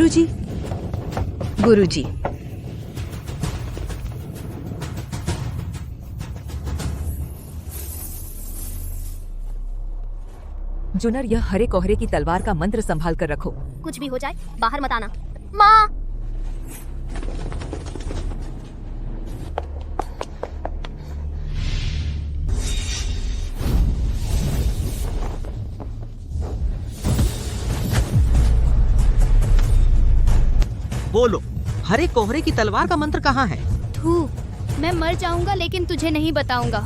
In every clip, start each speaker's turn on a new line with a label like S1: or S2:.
S1: गुरुजी, गुरुजी। जुनर, यह हरे कोहरे की तलवार का मंत्र संभाल कर रखो।
S2: कुछ भी हो जाए बाहर मत आना। माँ।
S3: बोलो, हरे कोहरे की तलवार का मंत्र कहाँ है?
S2: थू, मैं मर जाऊंगा लेकिन तुझे नहीं बताऊंगा।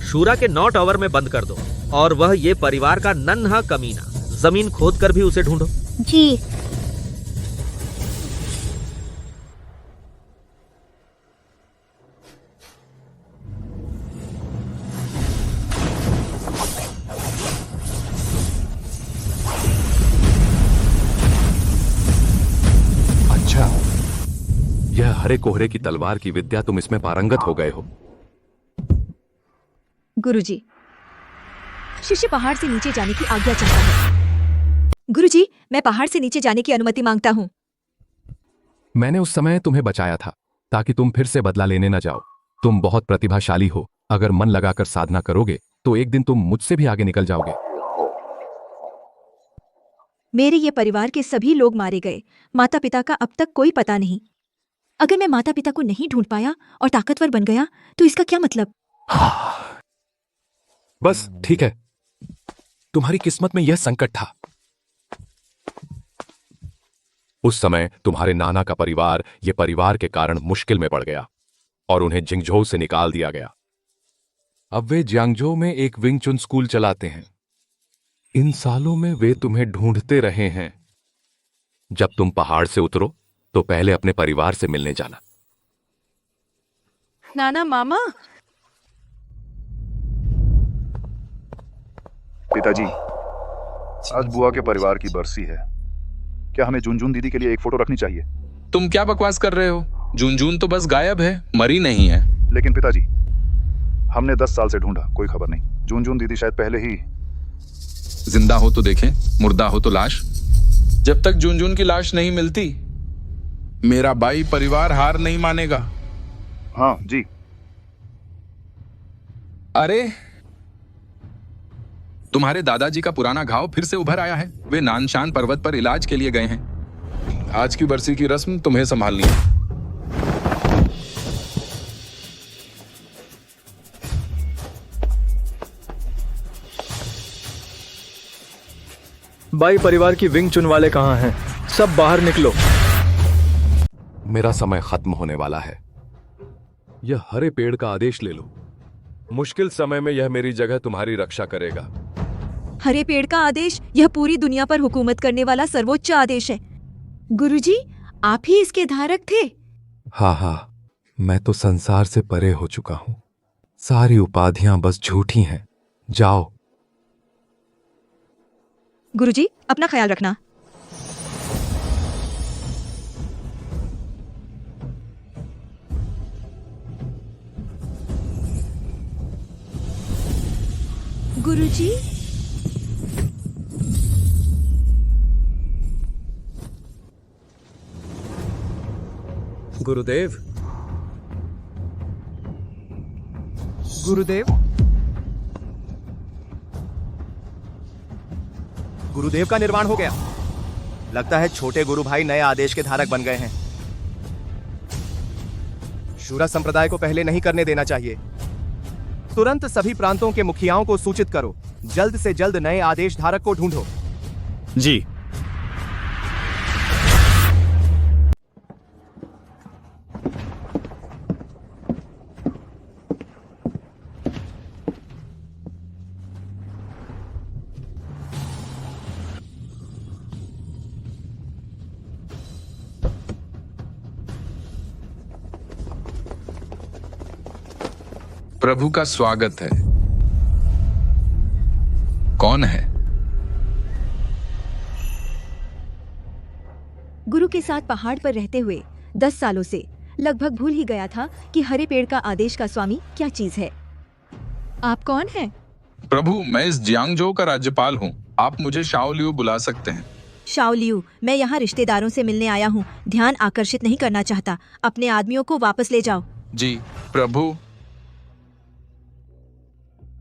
S3: शूरा के 9 टावर में बंद कर दो और वह ये परिवार का नन्हा कमीना, जमीन खोद कर भी उसे ढूंढो।
S2: जी।
S4: अच्छा, यह हरे कोहरे की तलवार की विद्या, तुम इसमें पारंगत हो गए हो।
S1: गुरुजी, शिष्य पहाड़ से नीचे जाने की आज्ञा चाहता है। गुरुजी, मैं पहाड़ से नीचे जाने की अनुमति मांगता हूँ।
S4: मैंने उस समय तुम्हें बचाया था ताकि तुम फिर से बदला लेने न जाओ। तुम बहुत प्रतिभाशाली हो, अगर मन लगाकर साधना करोगे तो एक दिन तुम मुझसे भी आगे निकल जाओगे।
S1: मेरे ये परिवार के सभी लोग मारे गए, माता पिता का अब तक कोई पता नहीं। अगर मैं माता पिता को नहीं ढूंढ पाया और ताकतवर बन गया तो इसका क्या मतलब?
S4: बस ठीक है, तुम्हारी किस्मत में यह संकट था। उस समय तुम्हारे नाना का परिवार ये परिवार के कारण मुश्किल में पड़ गया और उन्हें जिंगझोउ से निकाल दिया गया। अब वे जियांगजो में एक विंग चुन स्कूल चलाते हैं। इन सालों में वे तुम्हें ढूंढते रहे हैं। जब तुम पहाड़ से उतरो तो पहले अपने परिवार से मिलने जाना।
S1: नाना, मामा।
S5: पिताजी, आज बुआ के परिवार की बरसी है। क्या हमें जुनजुन दीदी के लिए एक फोटो रखनी चाहिए?
S6: तुम क्या बकवास कर रहे हो? जुनजुन तो बस गायब है, मरी नहीं है।
S5: लेकिन पिताजी, हमने 10 साल से ढूंढा, कोई खबर नहीं। जुनजुन दीदी शायद पहले ही।
S6: जिंदा हो तो देखें, मुर्दा हो तो लाश। जब तक जुनजुन की लाश नहीं मिलती, मेरा भाई परिवार हार नहीं मानेगा।
S5: हाँ जी।
S6: अरे, तुम्हारे दादाजी का पुराना घाव फिर से उभर आया है। वे नानशान पर्वत पर इलाज के लिए गए हैं। आज की बरसी की रस्म तुम्हें संभालनी है।
S7: बाई परिवार की विंग चुन वाले कहाँ हैं? सब बाहर निकलो।
S4: मेरा समय खत्म होने वाला है। यह हरे पेड़ का आदेश ले लो। मुश्किल समय में यह मेरी जगह तुम्हारी रक्षा करेगा।
S1: हरे पेड़ का आदेश यह पूरी दुनिया पर हुकूमत करने वाला सर्वोच्च आदेश है। गुरुजी, आप ही इसके धारक थे?
S4: हाँ, मैं तो संसार से परे हो चुका हूं। सारी उपाधियां बस झूठी हैं। जाओ।
S1: गुरुजी, अपना ख्याल रखना। गुरुजी,
S7: गुरुदेव, गुरुदेव,
S8: गुरुदेव का निर्वाण हो गया। लगता है छोटे गुरु भाई नए आदेश के धारक बन गए हैं। शूरा संप्रदाय को पहले नहीं करने देना चाहिए। तुरंत सभी प्रांतों के मुखियाओं को सूचित करो। जल्द से जल्द नए आदेश धारक को ढूंढो।
S7: जी।
S6: प्रभु का स्वागत है। कौन है?
S1: गुरु के साथ पहाड़ पर रहते हुए 10 सालों से लगभग भूल ही गया था कि हरे पेड़ का आदेश का स्वामी क्या चीज है। आप कौन हैं?
S6: प्रभु, मैं इस जियांगजो का राज्यपाल हूँ। आप मुझे शाओ लियू बुला सकते हैं।
S1: शाओलियू, मैं यहाँ रिश्तेदारों से मिलने आया हूँ। ध्यान आकर्षित नहीं करना चाहता। अपने आदमियों को वापस ले जाओ।
S6: जी प्रभु।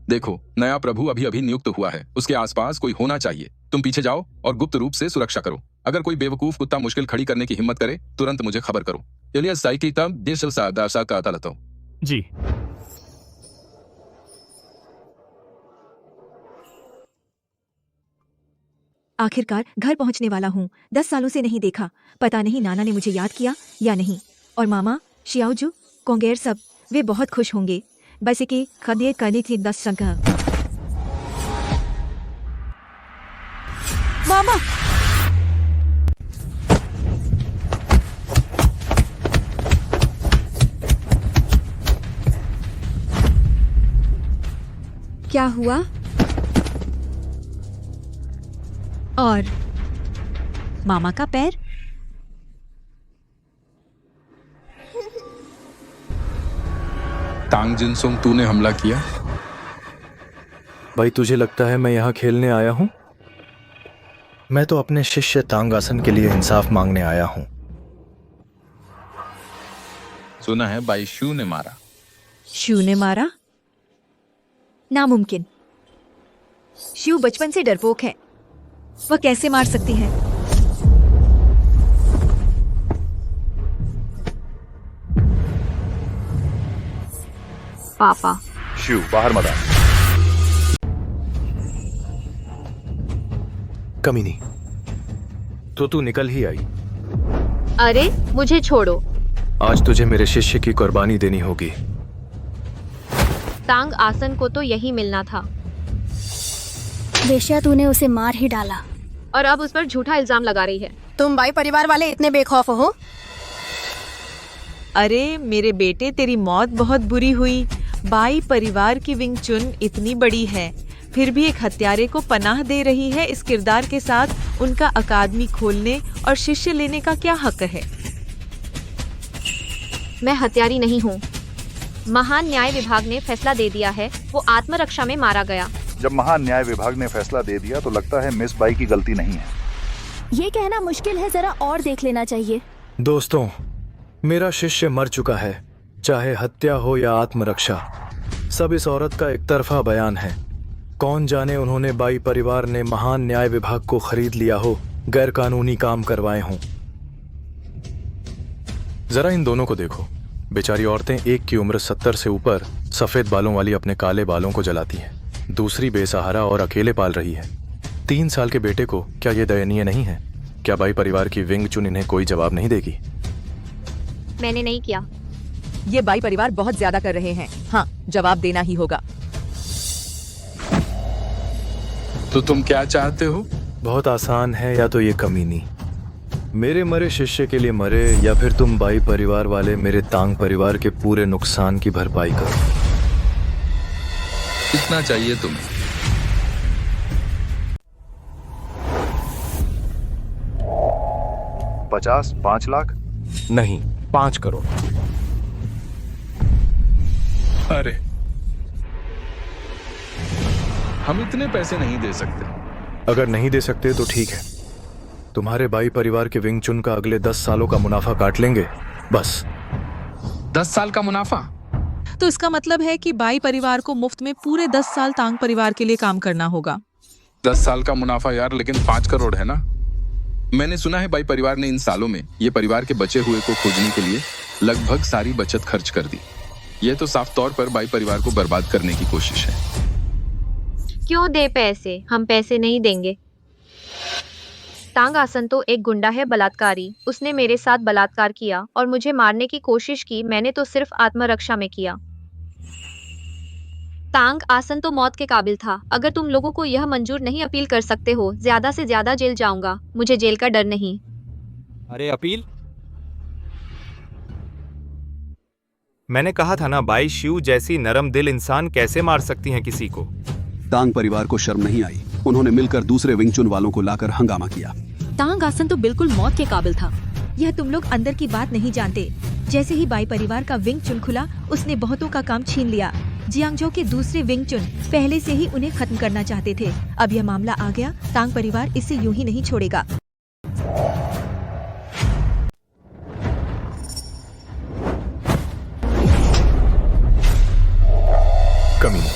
S6: देखो, नया प्रभु अभी अभी नियुक्त हुआ है, उसके आसपास कोई होना चाहिए। तुम पीछे जाओ और गुप्त रूप से सुरक्षा करो। अगर कोई बेवकूफ कुत्ता मुश्किल खड़ी करने की हिम्मत करे, तुरंत मुझे खबर करो। एलियस साइकी तब देश सादासा का तलतो।
S7: जी।
S1: आखिरकार घर पहुँचने वाला हूँ। 10 सालों से नहीं देखा। पता नहीं नाना ने मुझे याद किया या नहीं। और मामा, शियाओजू, कोंगेर सब, वे बहुत खुश होंगे। बस कि खदे करने की 10 संख्या। मामा, क्या हुआ? और मामा का पैर?
S6: तांग जिनसोंग, तूने हमला किया?
S7: भाई, तुझे लगता है मैं यहाँ खेलने आया हूँ? मैं तो अपने शिष्य तांगासन के लिए इंसाफ मांगने आया हूँ।
S6: सुना है बाई शू ने मारा।
S1: शिव ने मारा? नामुमकिन। शिव बचपन से डरपोक है। वह कैसे मार सकती है?
S2: पापा।
S5: शिव, बाहर मत आ।
S7: कमीनी, तो तू निकल ही आई।
S2: अरे मुझे छोड़ो।
S7: आज तुझे मेरे शिष्य की कुर्बानी देनी होगी।
S2: तांग आसन को तो यही मिलना था।
S9: बेशा तूने उसे मार ही डाला
S2: और अब उस पर झूठा इल्जाम लगा रही है।
S9: तुम बाई परिवार वाले इतने बेखौफ हो?
S10: अरे मेरे बेटे, तेरी मौत बहुत बुरी हुई। बाई परिवार की विंग चुन इतनी बड़ी है, फिर भी एक हत्यारे को पनाह दे रही है। इस किरदार के साथ उनका अकादमी खोलने और शिष्य लेने का क्या हक है?
S2: मैं हत्यारी नहीं हूँ। महान न्याय विभाग ने फैसला दे दिया है, वो आत्मरक्षा में मारा गया।
S5: जब महान न्याय विभाग ने फैसला दे दिया तो लगता है मिस बाई की गलती नहीं है।
S9: ये कहना मुश्किल है, जरा और देख लेना चाहिए।
S7: दोस्तों, मेरा शिष्य मर चुका है, चाहे हत्या हो या आत्मरक्षा। सब इस औरत का एक तरफा बयान है। कौन जाने उन्होंने बाई परिवार ने महान न्याय विभाग को खरीद लिया हो, गैर कानूनी काम करवाए हों। जरा इन दोनों को देखो। बेचारी औरतें, एक की उम्र 70 से ऊपर, सफेद बालों वाली अपने काले बालों को जलाती हैं। दूसरी बेसहारा और अकेले पाल रही है। 3 साल के बेटे को। क्या ये दयनीय नहीं है? क्या बाई परिवार की विंग चुन इन्हें कोई जवाब नहीं देगी?
S2: मैंने नहीं किया।
S10: ये बाई परिवार बहुत ज्यादा कर रहे हैं। हाँ, जवाब देना ही होगा।
S6: तो तुम क्या चाहते हो?
S7: बहुत आसान है, या तो ये कमीनी मेरे मरे शिष्य के लिए मरे, या फिर तुम बाई परिवार वाले मेरे तांग परिवार के पूरे नुकसान की भरपाई करो।
S6: कितना चाहिए तुम्हें?
S5: $50, 5 लाख?
S4: नहीं, 5 करोड़।
S6: अरे, हम इतने पैसे नहीं दे सकते।
S7: अगर नहीं दे सकते तो ठीक है। तुम्हारे बाई परिवार के विंग चुन का अगले 10 सालों का मुनाफा काट लेंगे, बस।
S6: 10 साल का मुनाफा?
S10: तो इसका मतलब है कि बाई परिवार को मुफ्त में पूरे 10 साल तांग परिवार के लिए काम करना होगा।
S6: 10 साल का मुनाफा यार, लेकिन 5 करोड़ है ना। मैंने सुना है बाई परिवार ने इन सालों में ये परिवार के बचे हुए को खोजने के लिए लगभग सारी बचत खर्च कर दी। ये तो साफ तौर पर बाई परिवार को बर्बाद करने की कोशिश है।
S2: क्यों दे पैसे? हम पैसे नहीं देंगे। तांग आसन तो एक गुंडा है, बलात्कारी। उसने मेरे साथ बलात्कार किया और मुझे मारने की कोशिश की। मैंने तो सिर्फ आत्मरक्षा में किया। तांग आसन तो मौत के काबिल था। अगर तुम लोगों को यह मंजूर नहीं अपील कर सकते हो, ज्यादा से ज्यादा जेल जाऊंगा। मुझे जेल का डर नहीं।
S8: अरे अपील? मैंने कहा था ना, बाई शिव जैसी नरम दिल इंसान कैसे मार सकती हैं किसी को।
S11: तांग परिवार को शर्म नहीं आई। उन्होंने मिलकर दूसरे विंग चुन वालों को लाकर हंगामा किया।
S1: तांग आसन तो बिल्कुल मौत के काबिल था। यह तुम लोग अंदर की बात नहीं जानते। जैसे ही बाई परिवार का विंग चुन खुला, उसने बहुतों का काम छीन लिया। जियांगजो के दूसरे विंगचुन पहले से ही उन्हें खत्म करना चाहते थे। अब यह मामला आ गया, तांग परिवार इसे यूं ही नहीं छोड़ेगा।
S7: कमीने,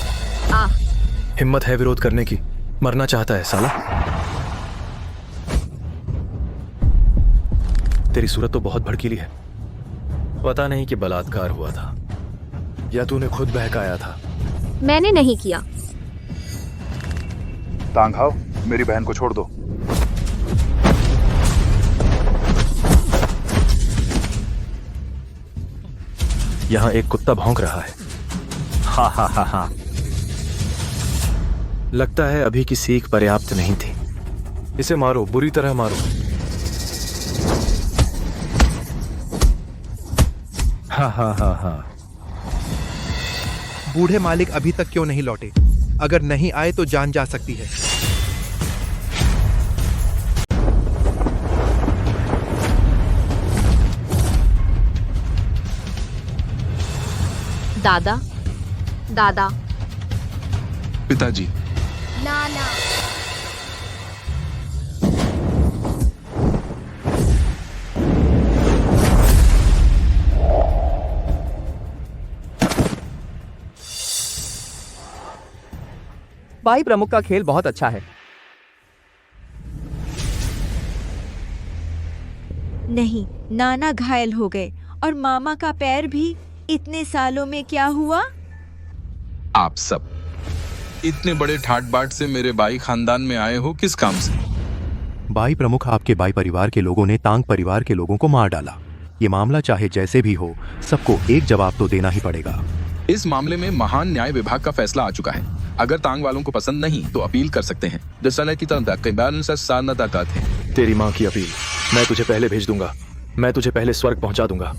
S7: हिम्मत है विरोध करने की, मरना चाहता है साला। तेरी सूरत तो बहुत भड़कीली है। पता नहीं कि बलात्कार हुआ था या तूने खुद बहकाया था।
S2: मैंने नहीं किया।
S5: तांग हाओ, मेरी बहन को छोड़ दो।
S7: यहाँ एक कुत्ता भौंक रहा है।
S8: हा हा हा हा।
S7: लगता है अभी की सीख पर्याप्त नहीं थी। इसे मारो, बुरी तरह मारो।
S8: हा हा हा हा। बूढ़े मालिक अभी तक क्यों नहीं लौटे? अगर नहीं आए तो जान जा सकती है।
S2: दादा, दादा,
S6: पिताजी।
S9: नाना,
S8: बाई प्रमुख का खेल बहुत अच्छा है।
S1: नहीं, नाना घायल हो गए और मामा का पैर भी। इतने सालों में क्या हुआ?
S6: आप सब इतने बड़े ठाट बाट से मेरे बाई खानदान में आए हो, किस काम से?
S7: बाई प्रमुख, आपके बाई परिवार के लोगों ने तांग परिवार के लोगों को मार डाला। ये मामला चाहे जैसे भी हो, सबको एक जवाब तो देना ही पड़ेगा।
S6: इस मामले में महान न्याय विभाग का फैसला आ चुका है। अगर तांग वालों को पसंद नहीं तो अपील कर सकते हैं।
S7: तेरी माँ की अपील मैं तुझे पहले भेज दूंगा। मैं तुझे पहले स्वर्ग पहुंचा दूंगा।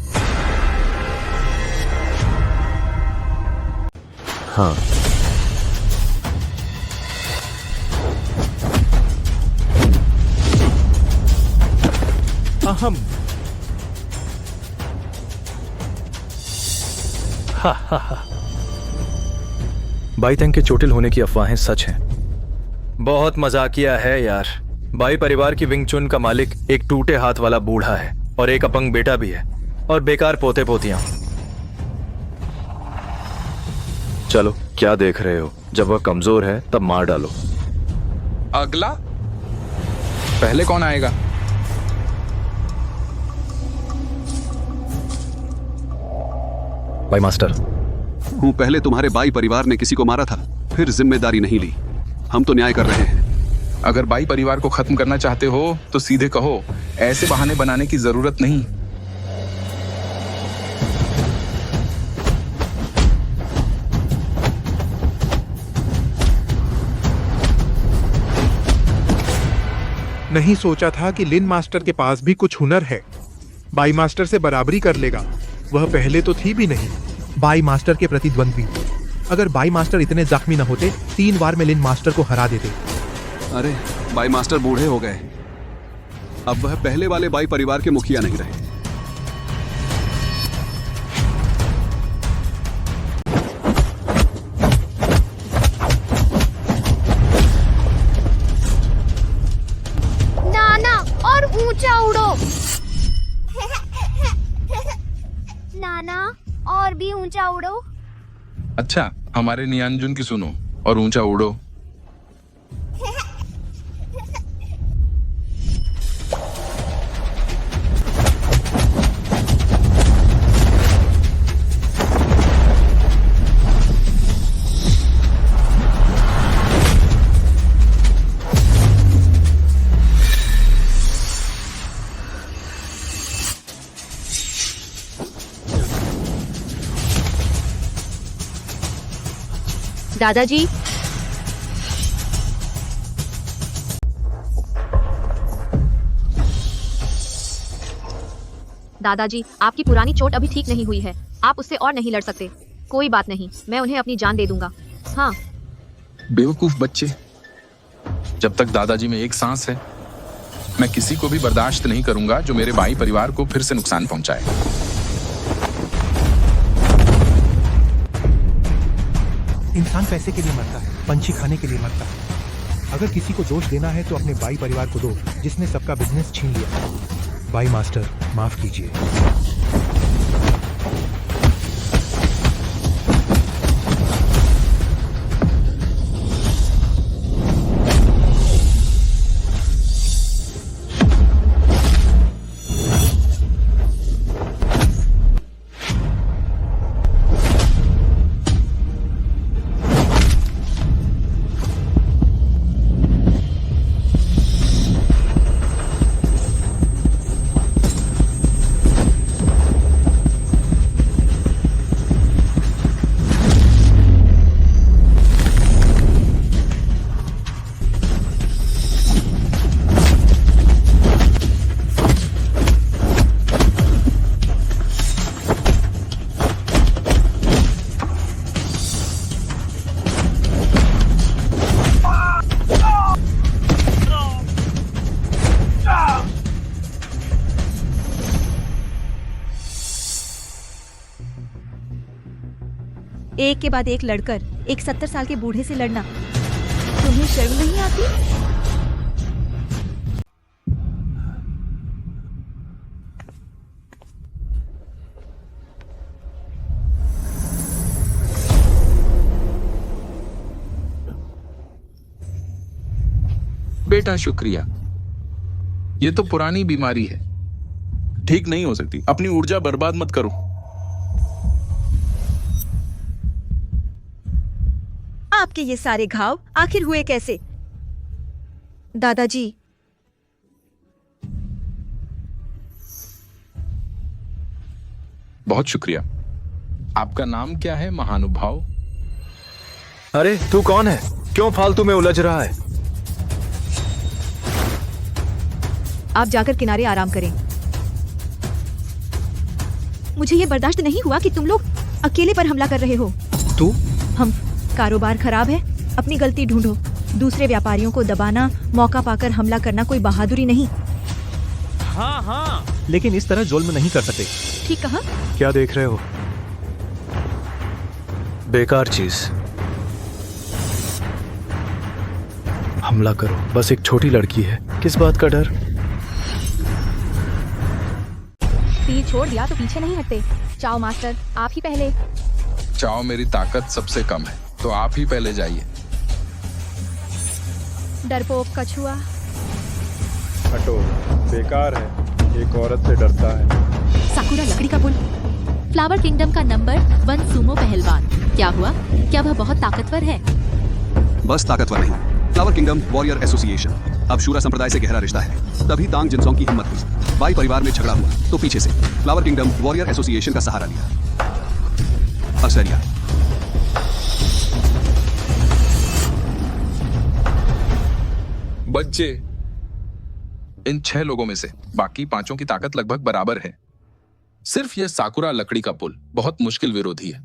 S7: हाँ,
S8: अहम।
S7: हा हा हा। बाई तेंग के चोटिल होने की अफवाहें सच हैं। बहुत मजाकिया है यार। बाई परिवार की विंगचुन का मालिक एक टूटे हाथ वाला बूढ़ा है और एक अपंग बेटा भी है और बेकार पोते पोतियां। चलो, क्या देख रहे हो? जब वह कमजोर है तब मार डालो।
S6: अगला पहले कौन आएगा?
S7: By master.
S11: हूँ, पहले तुम्हारे बाई परिवार ने किसी को मारा था, फिर जिम्मेदारी नहीं ली। हम तो न्याय कर रहे हैं।
S6: अगर बाई परिवार को खत्म करना चाहते हो तो सीधे कहो, ऐसे बहाने बनाने की जरूरत नहीं।
S12: नहीं सोचा था कि लिन मास्टर के पास भी कुछ हुनर है। बाई मास्टर से बराबरी कर लेगा। वह पहले तो थी भी नहीं। बाई मास्टर के प्रतिद्वंद्वी। अगर बाई मास्टर इतने जख्मी न होते, 3 बार में लिन मास्टर को हरा देते।
S11: अरे, बाई मास्टर बूढ़े हो गए। अब वह पहले वाले बाई परिवार के मुखिया नहीं रहे।
S9: नाना, और ऊंचा उड़ो। नाना, और भी ऊंचा उड़ो।
S6: अच्छा, हमारे नियांजुन की सुनो और ऊंचा उड़ो।
S2: दादाजी, दादाजी, आपकी पुरानी चोट अभी ठीक नहीं हुई है। आप उससे और नहीं लड़ सकते। कोई बात नहीं, मैं उन्हें अपनी जान दे दूंगा। हाँ।
S6: बेवकूफ बच्चे, जब तक दादाजी में एक सांस है, मैं किसी को भी बर्दाश्त नहीं करूंगा जो मेरे बाई परिवार को फिर से नुकसान पहुंचाए।
S12: इंसान पैसे के लिए मरता है, पंछी खाने के लिए मरता है। अगर किसी को दोष देना है तो अपने बाई परिवार को दो, जिसने सबका बिजनेस छीन लिया। बाई मास्टर, माफ कीजिए।
S1: एक के बाद एक लड़कर एक 70 साल के बूढ़े से लड़ना, तुम्हें शर्म नहीं आती?
S6: बेटा शुक्रिया। ये तो पुरानी बीमारी है, ठीक नहीं हो सकती। अपनी ऊर्जा बर्बाद मत करो।
S1: आपके ये सारे घाव आखिर हुए कैसे? दादाजी,
S6: बहुत शुक्रिया। आपका नाम क्या है महानुभाव?
S7: अरे तू कौन है? क्यों फालतू में उलझ रहा है?
S1: आप जाकर किनारे आराम करें। मुझे ये बर्दाश्त नहीं हुआ कि तुम लोग अकेले पर हमला कर रहे हो।
S7: तू?
S1: हम कारोबार खराब है, अपनी गलती ढूंढो। दूसरे व्यापारियों को दबाना, मौका पाकर हमला करना कोई बहादुरी नहीं।
S3: हाँ हाँ,
S8: लेकिन इस तरह जुल्म नहीं कर सकते।
S1: ठीक कहा।
S7: क्या देख रहे हो? बेकार चीज। हमला करो, बस एक छोटी लड़की है, किस बात का डर?
S9: तीर छोड़ दिया तो पीछे नहीं हटते। चाओ मास्टर, आप ही पहले।
S6: चाओ मेरी ताकत सबसे कम है, तो आप ही पहले जाइए।
S9: डरपोक कछुआ।
S13: हटो, बेकार है, एक औरत से डरता है।
S9: साकुरा लकड़ी का पुल। फ्लावर किंगडम का नंबर 1 सुमो पहलवान। क्या हुआ? क्या वह बहुत ताकतवर है?
S11: बस ताकतवर नहीं, फ्लावर किंगडम वॉरियर एसोसिएशन। अब शूरा संप्रदाय से गहरा रिश्ता है। तभी तांग जिनसोंग की हिम्मत हुई। बाई परिवार में झगड़ा हुआ तो पीछे से फ्लावर किंगडम वॉरियर एसोसिएशन का सहारा लिया। असरिया।
S6: बच्चे, इन 6 लोगों में से बाकी 5 की ताकत लगभग बराबर है। सिर्फ यह साकुरा लकड़ी का पुल बहुत मुश्किल विरोधी है।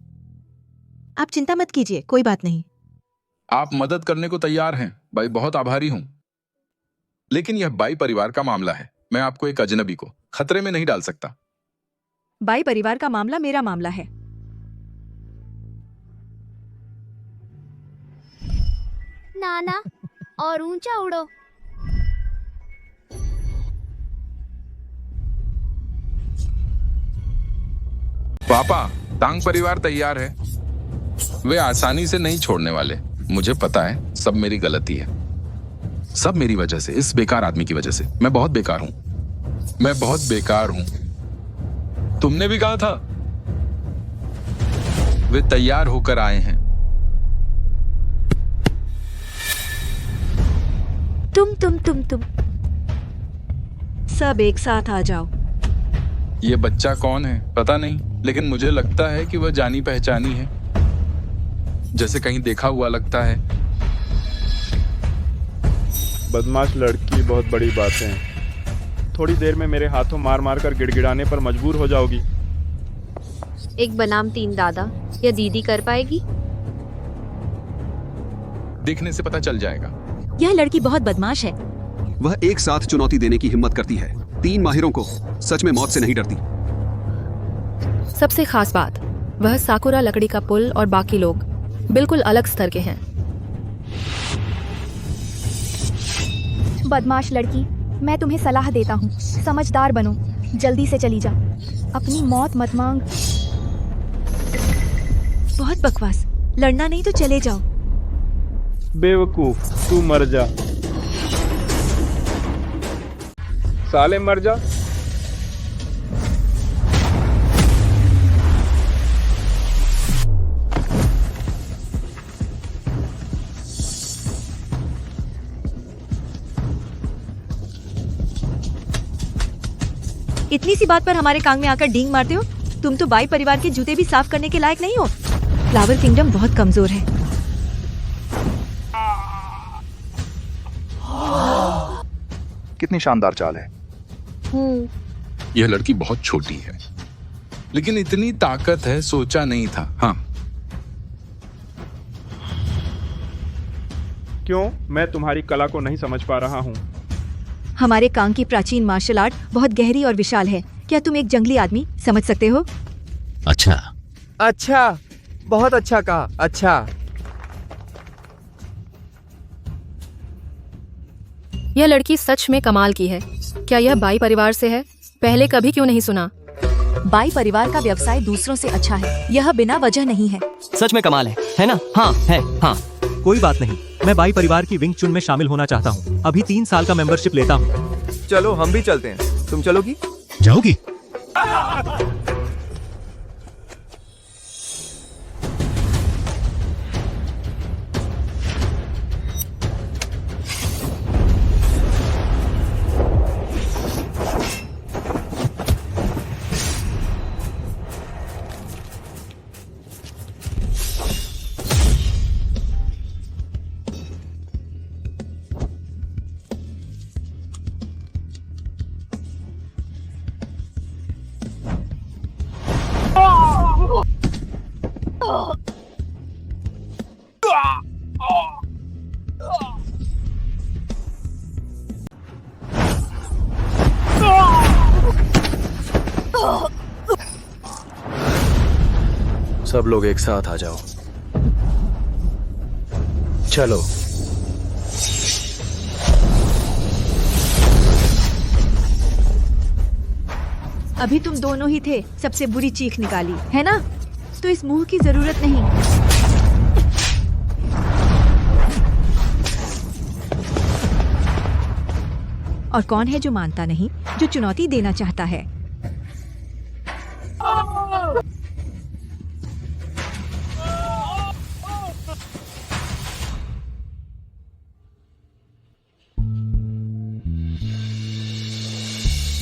S1: आप चिंता मत कीजिए, कोई बात नहीं।
S6: आप मदद करने को तैयार हैं, भाई बहुत आभारी हूं। लेकिन यह बाई परिवार का मामला है। मैं आपको एक अजनबी को खतरे में नहीं डाल सकता।
S1: बाई परिवार का मामला मेरा मामला है।
S9: नाना, और ऊंचा उड़ो।
S6: पापा, तांग परिवार तैयार है। वे आसानी से नहीं छोड़ने वाले। मुझे पता है, सब मेरी गलती है, सब मेरी वजह से, इस बेकार आदमी की वजह से। मैं बहुत बेकार हूं, मैं बहुत बेकार हूं। तुमने भी कहा था। वे तैयार होकर आए हैं।
S1: तुम सब एक साथ आ जाओ।
S6: ये बच्चा कौन है पता नहीं, लेकिन मुझे लगता है कि वह जानी पहचानी है, जैसे कहीं देखा हुआ लगता है।
S13: बदमाश लड़की बहुत बड़ी बातें हैं। थोड़ी देर में मेरे हाथों मार मार कर गिड़गिड़ाने पर मजबूर हो जाओगी।
S2: एक बनाम 3 दादा, यह दीदी कर पाएगी?
S6: देखने से पता चल जाएगा।
S1: यह लड़की बहुत बदमाश है।
S11: वह एक साथ चुनौती देने की हिम्मत करती है। 3 माहिरों को सच में मौत से नहीं डरती।
S14: सबसे खास बात, वह साकुरा लकड़ी का पुल और बाकी लोग
S9: बिल्कुल अलग स्तर के हैं।
S1: बदमाश लड़की, मैं तुम्हें सलाह देता हूँ, समझदार बनो, जल्दी से चली जा, अपनी मौत मत मांग। बहुत बकवास, लड़ना नहीं तो चले जाओ।
S13: बेवकूफ, तू मर जा। साले मर जा।
S1: इतनी सी बात पर हमारे कान में आकर डींग मारते हो। तुम तो बाई परिवार के जूते भी साफ करने के लायक नहीं हो। फ्लावर किंगडम बहुत कमजोर है।
S5: कितनी शानदार चाल है।
S6: यह लड़की बहुत छोटी है, लेकिन इतनी ताकत है, सोचा नहीं था। हाँ,
S13: क्यों? मैं तुम्हारी कला को नहीं समझ पा रहा हूँ।
S1: हमारे कांग की प्राचीन मार्शल आर्ट बहुत गहरी और विशाल है। क्या तुम एक जंगली आदमी समझ सकते हो?
S8: अच्छा, बहुत अच्छा कहा। अच्छा,
S9: यह लड़की सच में कमाल की है। क्या यह बाई परिवार से है? पहले कभी क्यों नहीं सुना?
S1: बाई परिवार का व्यवसाय दूसरों से अच्छा है, यह बिना वजह नहीं है।
S14: सच में कमाल है ना? हाँ है, हाँ।
S15: कोई बात नहीं, मैं बाई परिवार की विंग चुन में शामिल होना चाहता हूँ। अभी 3 साल का मेंबरशिप लेता हूँ।
S8: चलो हम भी चलते हैं। तुम चलोगी?
S15: जाओगी?
S7: सब लोग एक साथ आ जाओ। चलो।
S1: अभी तुम दोनों ही थे, सबसे बुरी चीख निकाली है ना? तो इस मुंह की जरूरत नहीं। और कौन है जो मानता नहीं, जो चुनौती देना चाहता है?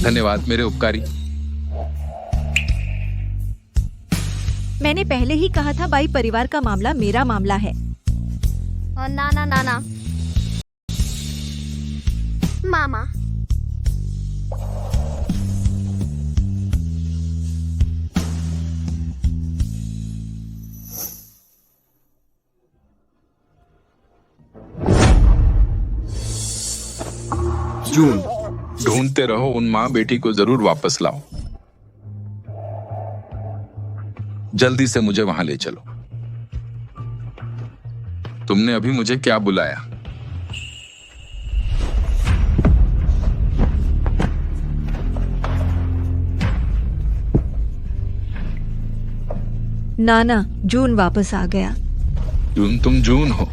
S6: धन्यवाद मेरे उपकारी।
S1: मैंने पहले ही कहा था, बाई परिवार का मामला मेरा मामला है।
S2: ना ना ना ना मामा,
S6: जून, ढूंढते रहो, उन माँ बेटी को जरूर वापस लाओ। जल्दी से मुझे वहां ले चलो। तुमने अभी मुझे क्या बुलाया?
S1: नाना, जून वापस आ गया।
S6: जून, तुम जून हो?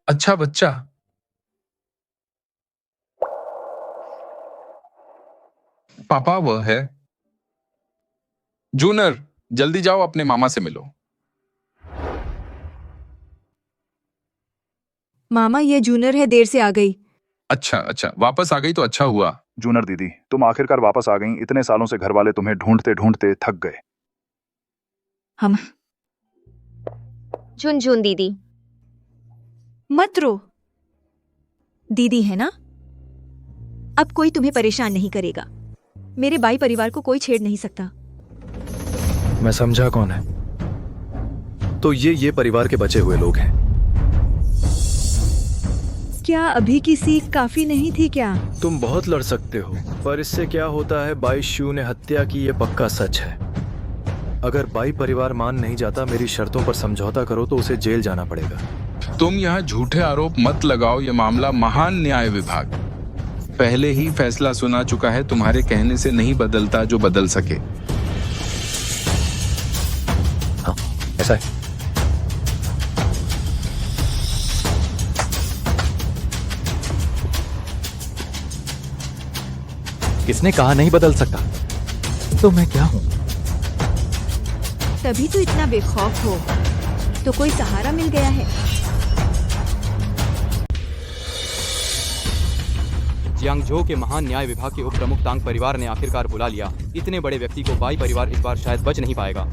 S6: अच्छा बच्चा। पापा वह है। जूनर, जल्दी जाओ, अपने मामा से मिलो।
S1: मामा, ये जूनियर है, देर से आ गई।
S6: अच्छा अच्छा, वापस आ गई तो अच्छा हुआ।
S5: जूनर दीदी, तुम आखिरकार वापस आ गई। इतने सालों से घर वाले तुम्हें ढूंढते ढूंढते थक गए।
S1: हम
S2: झुन झुन दीदी।
S1: मत रो, दीदी है ना? अब कोई तुम्हें परेशान नहीं करेगा। मेरे बाई परिवार को कोई छेड़ नहीं सकता।
S7: मैं समझा कौन है। तो ये परिवार के बचे हुए लोग हैं।
S1: क्या अभी की सीख काफी नहीं थी क्या?
S7: तुम बहुत लड़ सकते हो, पर इससे क्या होता है? बाई शू ने हत्या की, ये पक्का सच है। अगर बाई परिवार मान नहीं जाता, मेरी शर्तों पर समझौता करो तो उसे जेल जाना पड़ेगा।
S6: तुम यहाँ झूठे आरोप मत लगाओ। ये मामला महान न्याय विभाग पहले ही फैसला सुना चुका है। तुम्हारे कहने से नहीं बदलता जो बदल सके।
S7: हाँ, ऐसा है।
S15: किसने कहा नहीं बदल सकता? तो मैं क्या हूँ?
S1: तभी तो इतना बेखौफ हो। तो कोई सहारा मिल गया है।
S14: जियांगझो के महान न्याय विभाग के उप प्रमुख तांग परिवार ने आखिरकार बुला लिया। इतने बड़े व्यक्ति को बाई परिवार इस बार शायद बच नहीं पाएगा।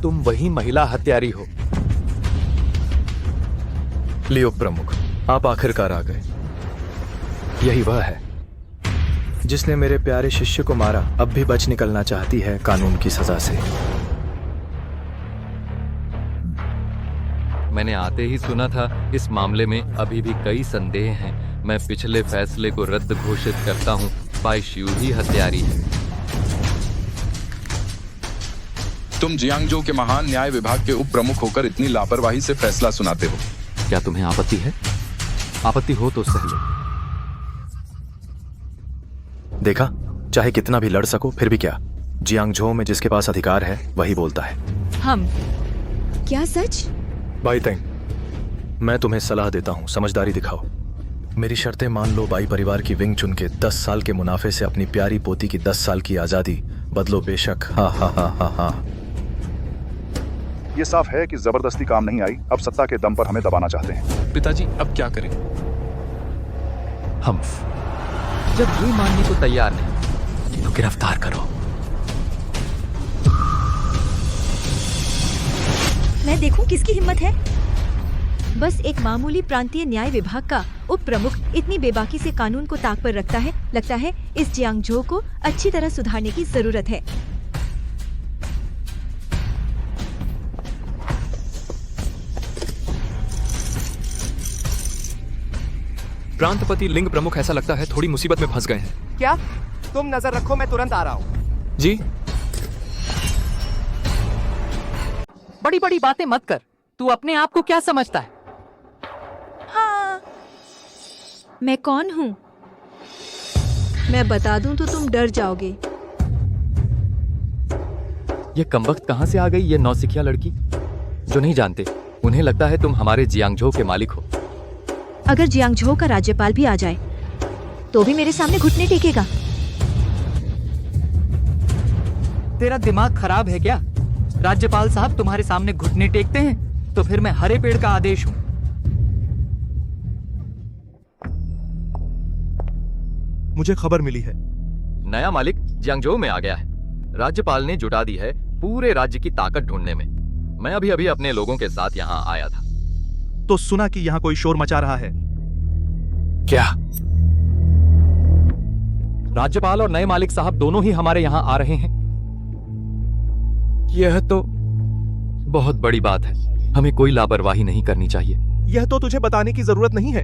S15: तुम वही महिला हत्यारी हो।
S7: लियो प्रमुख, आप आखिरकार आ गए। यही वह है जिसने मेरे प्यारे शिष्य को मारा। अब भी बच निकलना चाहती है कानून की सजा से।
S4: मैंने आते ही सुना था इस मामले में अभी भी कई संदेह हैं। मैं पिछले फैसले को रद्द घोषित करता हूँ। बाई शियू ही हत्यारी है।
S6: तुम जियांगजो के महान न्याय विभाग के उप प्रमुख होकर इतनी लापरवाही से फैसला सुनाते हो।
S4: क्या तुम्हें आपत्ति है? आपत्ति हो तो सही है।
S7: देखा, चाहे कितना भी लड़ सको फिर भी क्या, जियांगझो में जिसके पास अधिकार है वही बोलता है।
S10: हम।
S1: क्या सच?
S7: बाई तेंग, मैं तुम्हें सलाह देता हूँ, समझदारी दिखाओ। मेरी शर्तें मान लो। बाई परिवार की विंग चुन के 10 साल के मुनाफे से अपनी प्यारी पोती की 10 साल की आजादी बदलो बेशक। हा हा हा हा हा।
S5: ये साफ है कि जबरदस्ती काम नहीं आई। अब सत्ता के दम पर हमें दबाना चाहते हैं।
S6: पिताजी, अब क्या करें?
S4: हम जब ये मानने को तैयार नहीं तो गिरफ्तार करो।
S1: मैं देखूं किसकी हिम्मत है। बस एक मामूली प्रांतीय न्याय विभाग का उप प्रमुख इतनी बेबाकी से कानून को ताक पर रखता है। लगता है इस जियांगझो को अच्छी तरह सुधारने की जरूरत है।
S14: प्रांतपति लिंग प्रमुख, ऐसा लगता है थोड़ी मुसीबत में फंस गए हैं।
S8: क्या? तुम नजर रखो, मैं तुरंत आ रहा हूँ।
S14: जी।
S16: बड़ी बड़ी बातें मत कर। तू अपने आप को क्या समझता है?
S1: हाँ, मैं कौन हूँ? मैं बता दूं तो तुम डर जाओगे।
S4: ये कमबख्त कहाँ से आ गई, ये नौसिखिया लड़की जो नहीं जानते। उन्हें लगता है तुम हमारे जियांगझो के मालिक हो।
S1: अगर जियांगझो का राज्यपाल भी आ जाए तो भी मेरे सामने घुटने टेकेगा।
S16: तेरा दिमाग खराब है क्या? राज्यपाल साहब तुम्हारे सामने घुटने टेकते हैं तो फिर मैं हरे पेड़ का आदेश हूं।
S15: मुझे खबर मिली है,
S4: नया मालिक जियांगझो में आ गया है। राज्यपाल ने जुटा दी है पूरे राज्य की ताकत ढूंढने में। मैं अभी अभी अपने लोगों के साथ यहाँ आया था।
S15: तो सुना कि यहाँ कोई शोर मचा रहा है।
S7: क्या?
S14: राज्यपाल और नए मालिक साहब दोनों ही हमारे यहाँ आ रहे हैं।
S4: यह तो बहुत बड़ी बात है। हमें कोई लापरवाही नहीं करनी चाहिए।
S15: यह तो तुझे बताने की जरूरत नहीं है।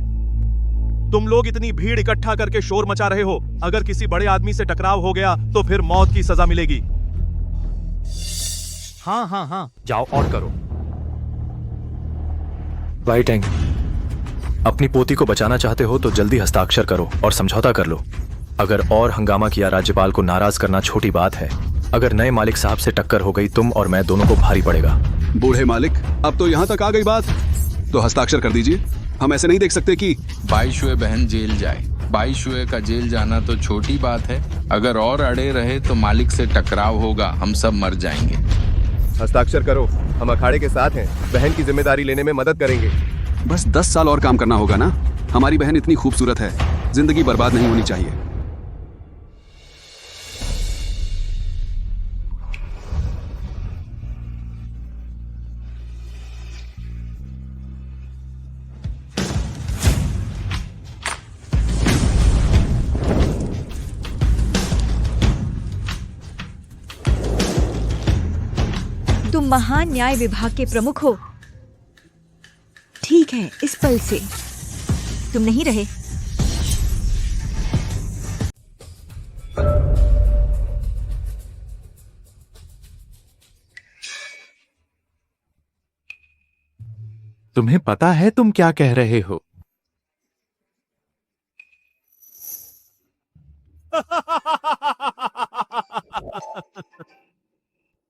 S15: तुम लोग इतनी भीड़ इकट्ठा करके शोर मचा रहे हो। अगर किसी बड़े आदमी से टकराव हो गया तो फिर मौत की सजा मिलेगी।
S14: हाँ हाँ हाँ, जाओ और करो।
S7: बाई टेंग, अपनी पोती को बचाना चाहते हो तो जल्दी हस्ताक्षर करो और समझौता कर लो। अगर और हंगामा किया, राज्यपाल को नाराज करना छोटी बात है। अगर नए मालिक साहब से टक्कर हो गई, तुम और मैं दोनों को भारी पड़ेगा।
S11: बूढ़े मालिक, अब तो यहाँ तक आ गई बात तो हस्ताक्षर कर दीजिए। हम ऐसे नहीं देख सकते कि
S6: बाई शुए बहन जेल जाए। बाई शुए का जेल जाना तो छोटी बात है। अगर और अड़े रहे तो मालिक से टकराव होगा, हम सब मर जाएंगे।
S8: हस्ताक्षर करो, हम अखाड़े के साथ हैं। बहन की जिम्मेदारी लेने में मदद करेंगे।
S11: बस 10 साल और काम करना होगा ना। हमारी बहन इतनी खूबसूरत है, जिंदगी बर्बाद नहीं होनी चाहिए।
S1: तुम महान न्याय विभाग के प्रमुख हो। ठीक है, इस पल से तुम नहीं रहे।
S17: तुम्हें पता है तुम क्या कह रहे हो?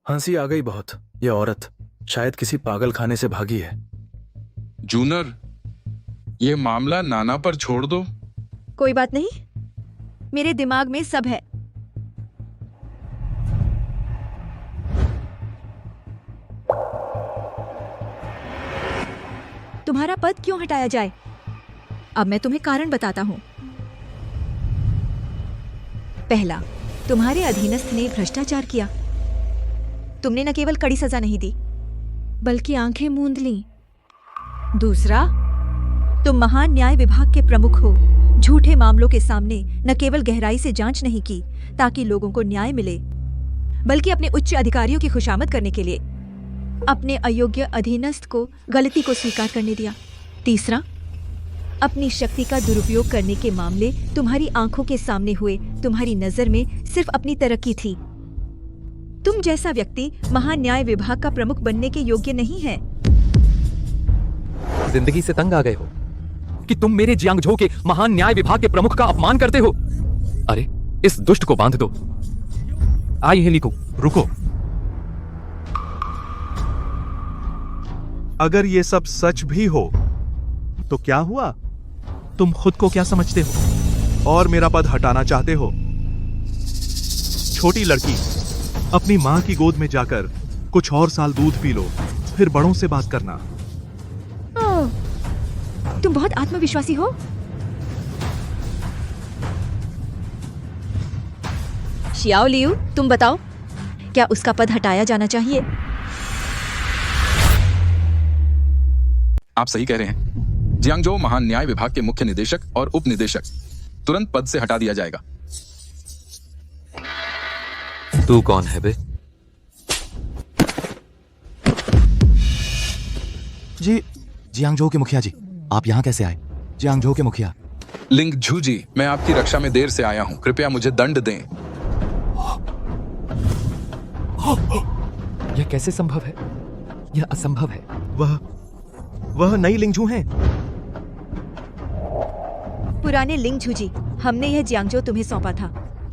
S7: हंसी आ गई बहुत। ये औरत शायद किसी पागल खाने से भागी है।
S6: जूनर, ये मामला नाना पर छोड़ दो।
S1: कोई बात नहीं, मेरे दिमाग में सब है। तुम्हारा पद क्यों हटाया जाए? अब मैं तुम्हें कारण बताता हूं। पहला, तुम्हारे अधीनस्थ ने भ्रष्टाचार किया। तुमने न केवल कड़ी सजा नहीं दी, बल्कि आंखें मूंद लीं। दूसरा, तुम महान न्याय विभाग के प्रमुख हो। झूठे मामलों के सामने न केवल गहराई से जांच नहीं की ताकि लोगों को न्याय मिले, बल्कि अपने उच्च अधिकारियों की खुशामद करने के लिए अपने अयोग्य अधीनस्थ को गलती को स्वीकार करने दिया। तीसरा, अपनी शक्ति का दुरुपयोग करने के मामले तुम्हारी आंखों के सामने हुए। तुम्हारी नजर में सिर्फ अपनी तरक्की थी। तुम जैसा व्यक्ति महान न्याय विभाग का प्रमुख बनने के योग्य नहीं है।
S14: जिंदगी से तंग आ गए हो कि तुम मेरे जियांगझो के महान न्याय विभाग के प्रमुख का अपमान करते हो। अरे इस दुष्ट को बांध दो। आई हेलिको,
S15: रुको। अगर ये सब सच भी हो तो क्या हुआ? तुम खुद को क्या समझते हो और मेरा पद हटाना चाहते हो? छोटी लड़की, अपनी मां की गोद में जाकर कुछ और साल दूध पी लो, फिर बड़ों से बात करना।
S1: तुम बहुत आत्मविश्वासी हो। शियाओ लियू, तुम बताओ, क्या उसका पद हटाया जाना चाहिए?
S6: आप सही कह रहे हैं। जियांगझो महान न्याय विभाग के मुख्य निदेशक और उप निदेशक तुरंत पद से हटा दिया जाएगा।
S3: तू कौन है बे?
S8: जी, जियांगझो के मुखिया जी, आप यहाँ कैसे आए? जियांगझो के मुखिया।
S6: लिंगझू जी, मैं आपकी रक्षा में देर से आया हूँ, कृपया मुझे दंड दें।
S14: यह कैसे संभव है? यह असंभव है।
S15: वह नई लिंगझू हैं।
S1: पुराने लिंगझू जी, हमने यह जियांगझो तुम्हें सौंपा था।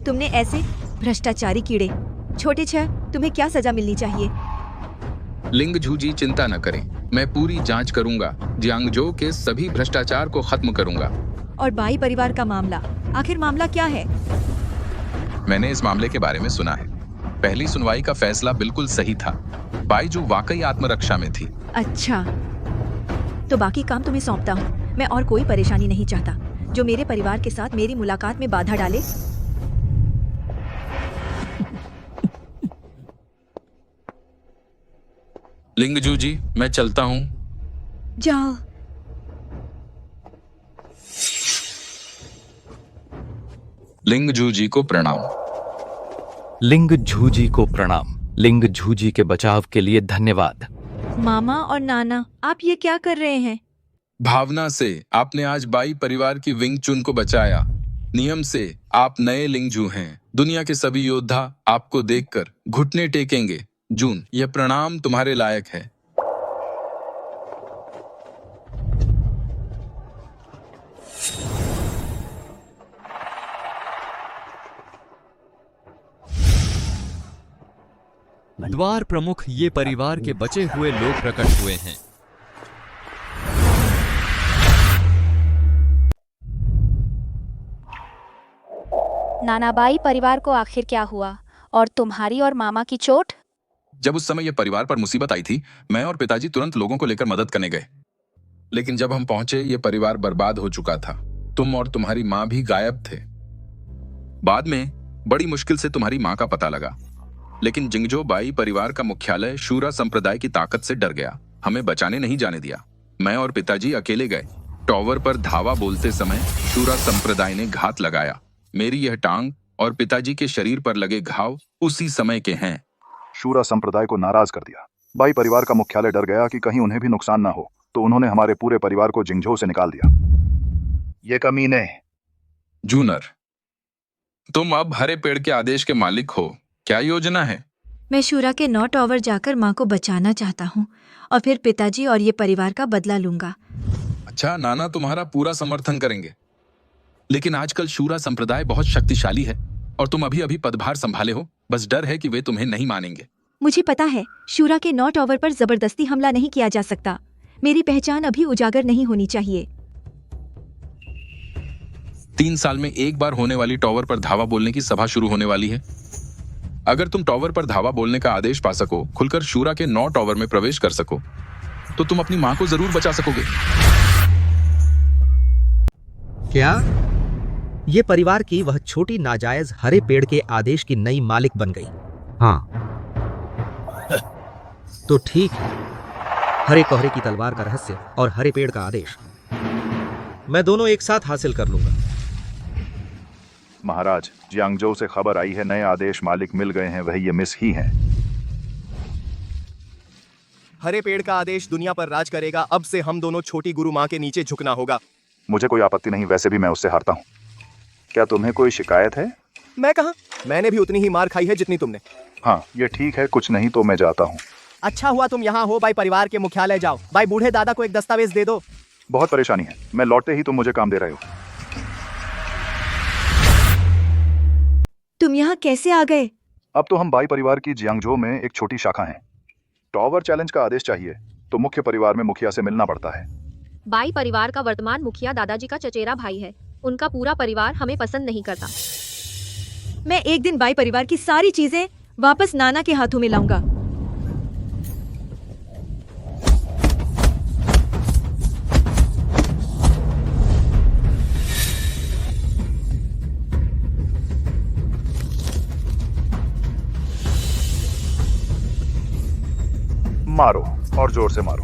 S1: तुमने ऐसे भ्रष्टाचारी कीड़े, छोटे छह, तुम्हें क्या सजा मिलनी चाहिए?
S6: लिंगझू जी चिंता न करें, मैं पूरी जांच करूंगा, जियांगझो के सभी भ्रष्टाचार को खत्म करूंगा।
S1: और बाई परिवार का मामला, आखिर मामला क्या है?
S6: मैंने इस मामले के बारे में सुना है। पहली सुनवाई का फैसला बिल्कुल सही था। बाईजू वाकई आत्मरक्षा में थी।
S1: अच्छा, तो बाकी काम तुम्हें सौंपता हूँ। मैं और कोई परेशानी नहीं चाहता जो मेरे परिवार के साथ मेरी मुलाकात में बाधा डाले।
S6: लिंगझू जी, मैं चलता हूँ।
S1: जाओ।
S6: लिंगझू जी को प्रणाम।
S14: लिंगझू जी को प्रणाम। लिंगझू जी के बचाव के लिए धन्यवाद।
S1: मामा और नाना, आप ये क्या कर रहे हैं?
S6: भावना से आपने आज बाई परिवार की विंग चुन को बचाया। नियम से आप नए लिंगझू हैं। दुनिया के सभी योद्धा आपको देखकर घुटने टेकेंगे। जून, यह प्रणाम तुम्हारे लायक है।
S18: द्वार प्रमुख ये परिवार के बचे हुए लोग प्रकट हुए हैं।
S19: नानाबाई परिवार को आखिर क्या हुआ? और तुम्हारी और मामा की चोट?
S6: जब उस समय यह परिवार पर मुसीबत आई थी, मैं और पिताजी तुरंत लोगों को लेकर मदद करने गए। लेकिन जब हम पहुंचे, यह परिवार बर्बाद हो चुका था। तुम और तुम्हारी मां भी गायब थे। बाद में बड़ी मुश्किल से तुम्हारी मां का पता लगा, लेकिन जिंगझो बाई परिवार का मुख्यालय शूरा संप्रदाय की ताकत से डर गया, हमें बचाने नहीं जाने दिया। मैं और पिताजी अकेले गए। टॉवर पर धावा बोलते समय शूरा संप्रदाय ने घात लगाया। मेरी यह टांग और पिताजी के शरीर पर लगे घाव उसी समय के हैं।
S5: शूरा संप्रदाय को नाराज कर दिया। बाई परिवार का मुख्यालय डर गया कि कहीं उन्हें भी नुकसान ना हो, तो उन्होंने हमारे पूरे परिवार को जिंगझो से निकाल दिया। ये कमीने।
S6: जूनर, तुम अब हरे पेड़ के आदेश के मालिक हो। क्या योजना है?
S1: मैं शूरा के 9 टॉवर जाकर माँ को बचाना चाहता हूँ और फिर पिताजी और ये परिवार का बदला लूंगा।
S6: अच्छा, नाना तुम्हारा पूरा समर्थन करेंगे, लेकिन आजकल शूरा संप्रदाय बहुत शक्तिशाली है और तुम अभी अभी पदभार संभाले हो। बस डर है कि वे तुम्हें नहीं मानेंगे।
S1: मुझे पता है शूरा के 9 टॉवर पर जबरदस्ती हमला नहीं किया जा सकता। मेरी पहचान अभी उजागर नहीं होनी चाहिए।
S6: 3 साल में एक बार होने वाली टॉवर पर धावा बोलने की सभा शुरू होने वाली है। अगर तुम टॉवर पर धावा बोलने का आदेश पा सको, खुलकर शूरा के 9 टॉवर में प्रवेश कर सको, तो तुम अपनी मां को जरूर बचा सकोगे।
S3: क्या ये परिवार की वह छोटी नाजायज हरे पेड़ के आदेश की नई मालिक बन गई? हाँ, तो ठीक है। हरे कोहरे की तलवार का रहस्य और हरे पेड़ का आदेश मैं दोनों एक साथ हासिल कर लूंगा।
S5: महाराज, जियांगजो से खबर आई है, नए आदेश मालिक मिल गए हैं। वह ये मिस ही हैं।
S8: हरे पेड़ का आदेश दुनिया पर राज करेगा। अब से हम दोनों छोटी गुरु माँ के नीचे झुकना होगा।
S5: मुझे कोई आपत्ति नहीं, वैसे भी मैं उससे हारता हूँ। क्या तुम्हें कोई शिकायत है?
S8: मैं कहा, मैंने भी उतनी ही मार खाई है जितनी तुमने।
S5: हाँ, ये ठीक है, कुछ नहीं तो मैं जाता हूँ।
S8: अच्छा हुआ तुम यहाँ हो। भाई परिवार के मुख्यालय जाओ। भाई बूढ़े दादा को एक दस्तावेज दे दो।
S5: बहुत परेशानी है, मैं लौटते ही तुम मुझे काम दे रहे हो।
S1: तुम यहाँ कैसे आ गए?
S5: अब तो हम बाई परिवार की जियांगजो में एक छोटी शाखा हैं। टॉवर चैलेंज का आदेश चाहिए तो मुख्य परिवार में मुखिया से मिलना पड़ता है।
S2: बाई परिवार का वर्तमान मुखिया दादाजी का चचेरा भाई है। उनका पूरा परिवार हमें पसंद नहीं करता।
S1: मैं एक दिन बाई परिवार की सारी चीजें वापस नाना के हाथों में लाऊंगा।
S5: मारो और जोर से मारो।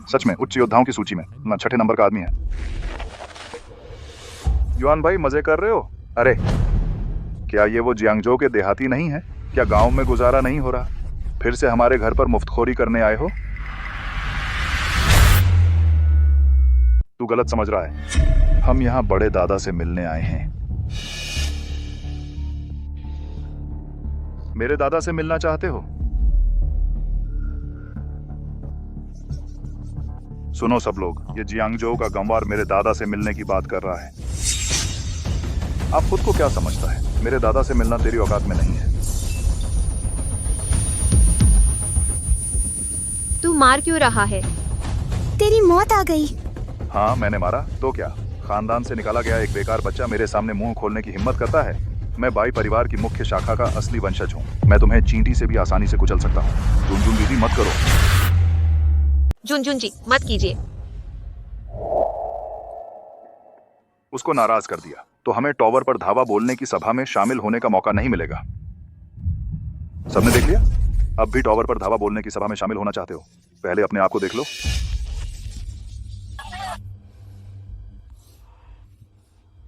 S5: सच में उच्च योद्धाओं की सूची में मैं 6ठे नंबर का आदमी है। युआन भाई, मजे कर रहे हो? अरे क्या ये वो जियांगजो के देहाती नहीं है? क्या गांव में गुजारा नहीं हो रहा? फिर से हमारे घर पर मुफ्तखोरी करने आए हो? तू गलत समझ रहा है। हम यहाँ बड़े दादा से मिलने आए हैं। मेरे दादा से मिलना चाहते हो? सुनो सब लोग, ये जियांगजो का गंवार मेरे दादा से मिलने की बात कर रहा है। आप खुद को क्या समझता है? मेरे दादा से मिलना तेरी औकात में नहीं है।
S2: तू मार क्यों रहा है?
S20: तेरी मौत आ गई।
S5: हाँ, मैंने मारा तो क्या? खानदान से निकाला गया एक बेकार बच्चा मेरे सामने मुंह खोलने की हिम्मत करता है? मैं बाई परिवार की मुख्य शाखा का असली वंशज हूँ। मैं तुम्हें चींटी से भी आसानी से कुचल सकता हूँ। झुनझुन दीदी, मत करो।
S2: झुनझुन जी, मत कीजिए।
S5: उसको नाराज कर दिया तो हमें टॉवर पर धावा बोलने की सभा में शामिल होने का मौका नहीं मिलेगा। सबने देख लिया? अब भी टॉवर पर धावा बोलने की सभा में शामिल होना चाहते हो? पहले अपने आप को देख लो।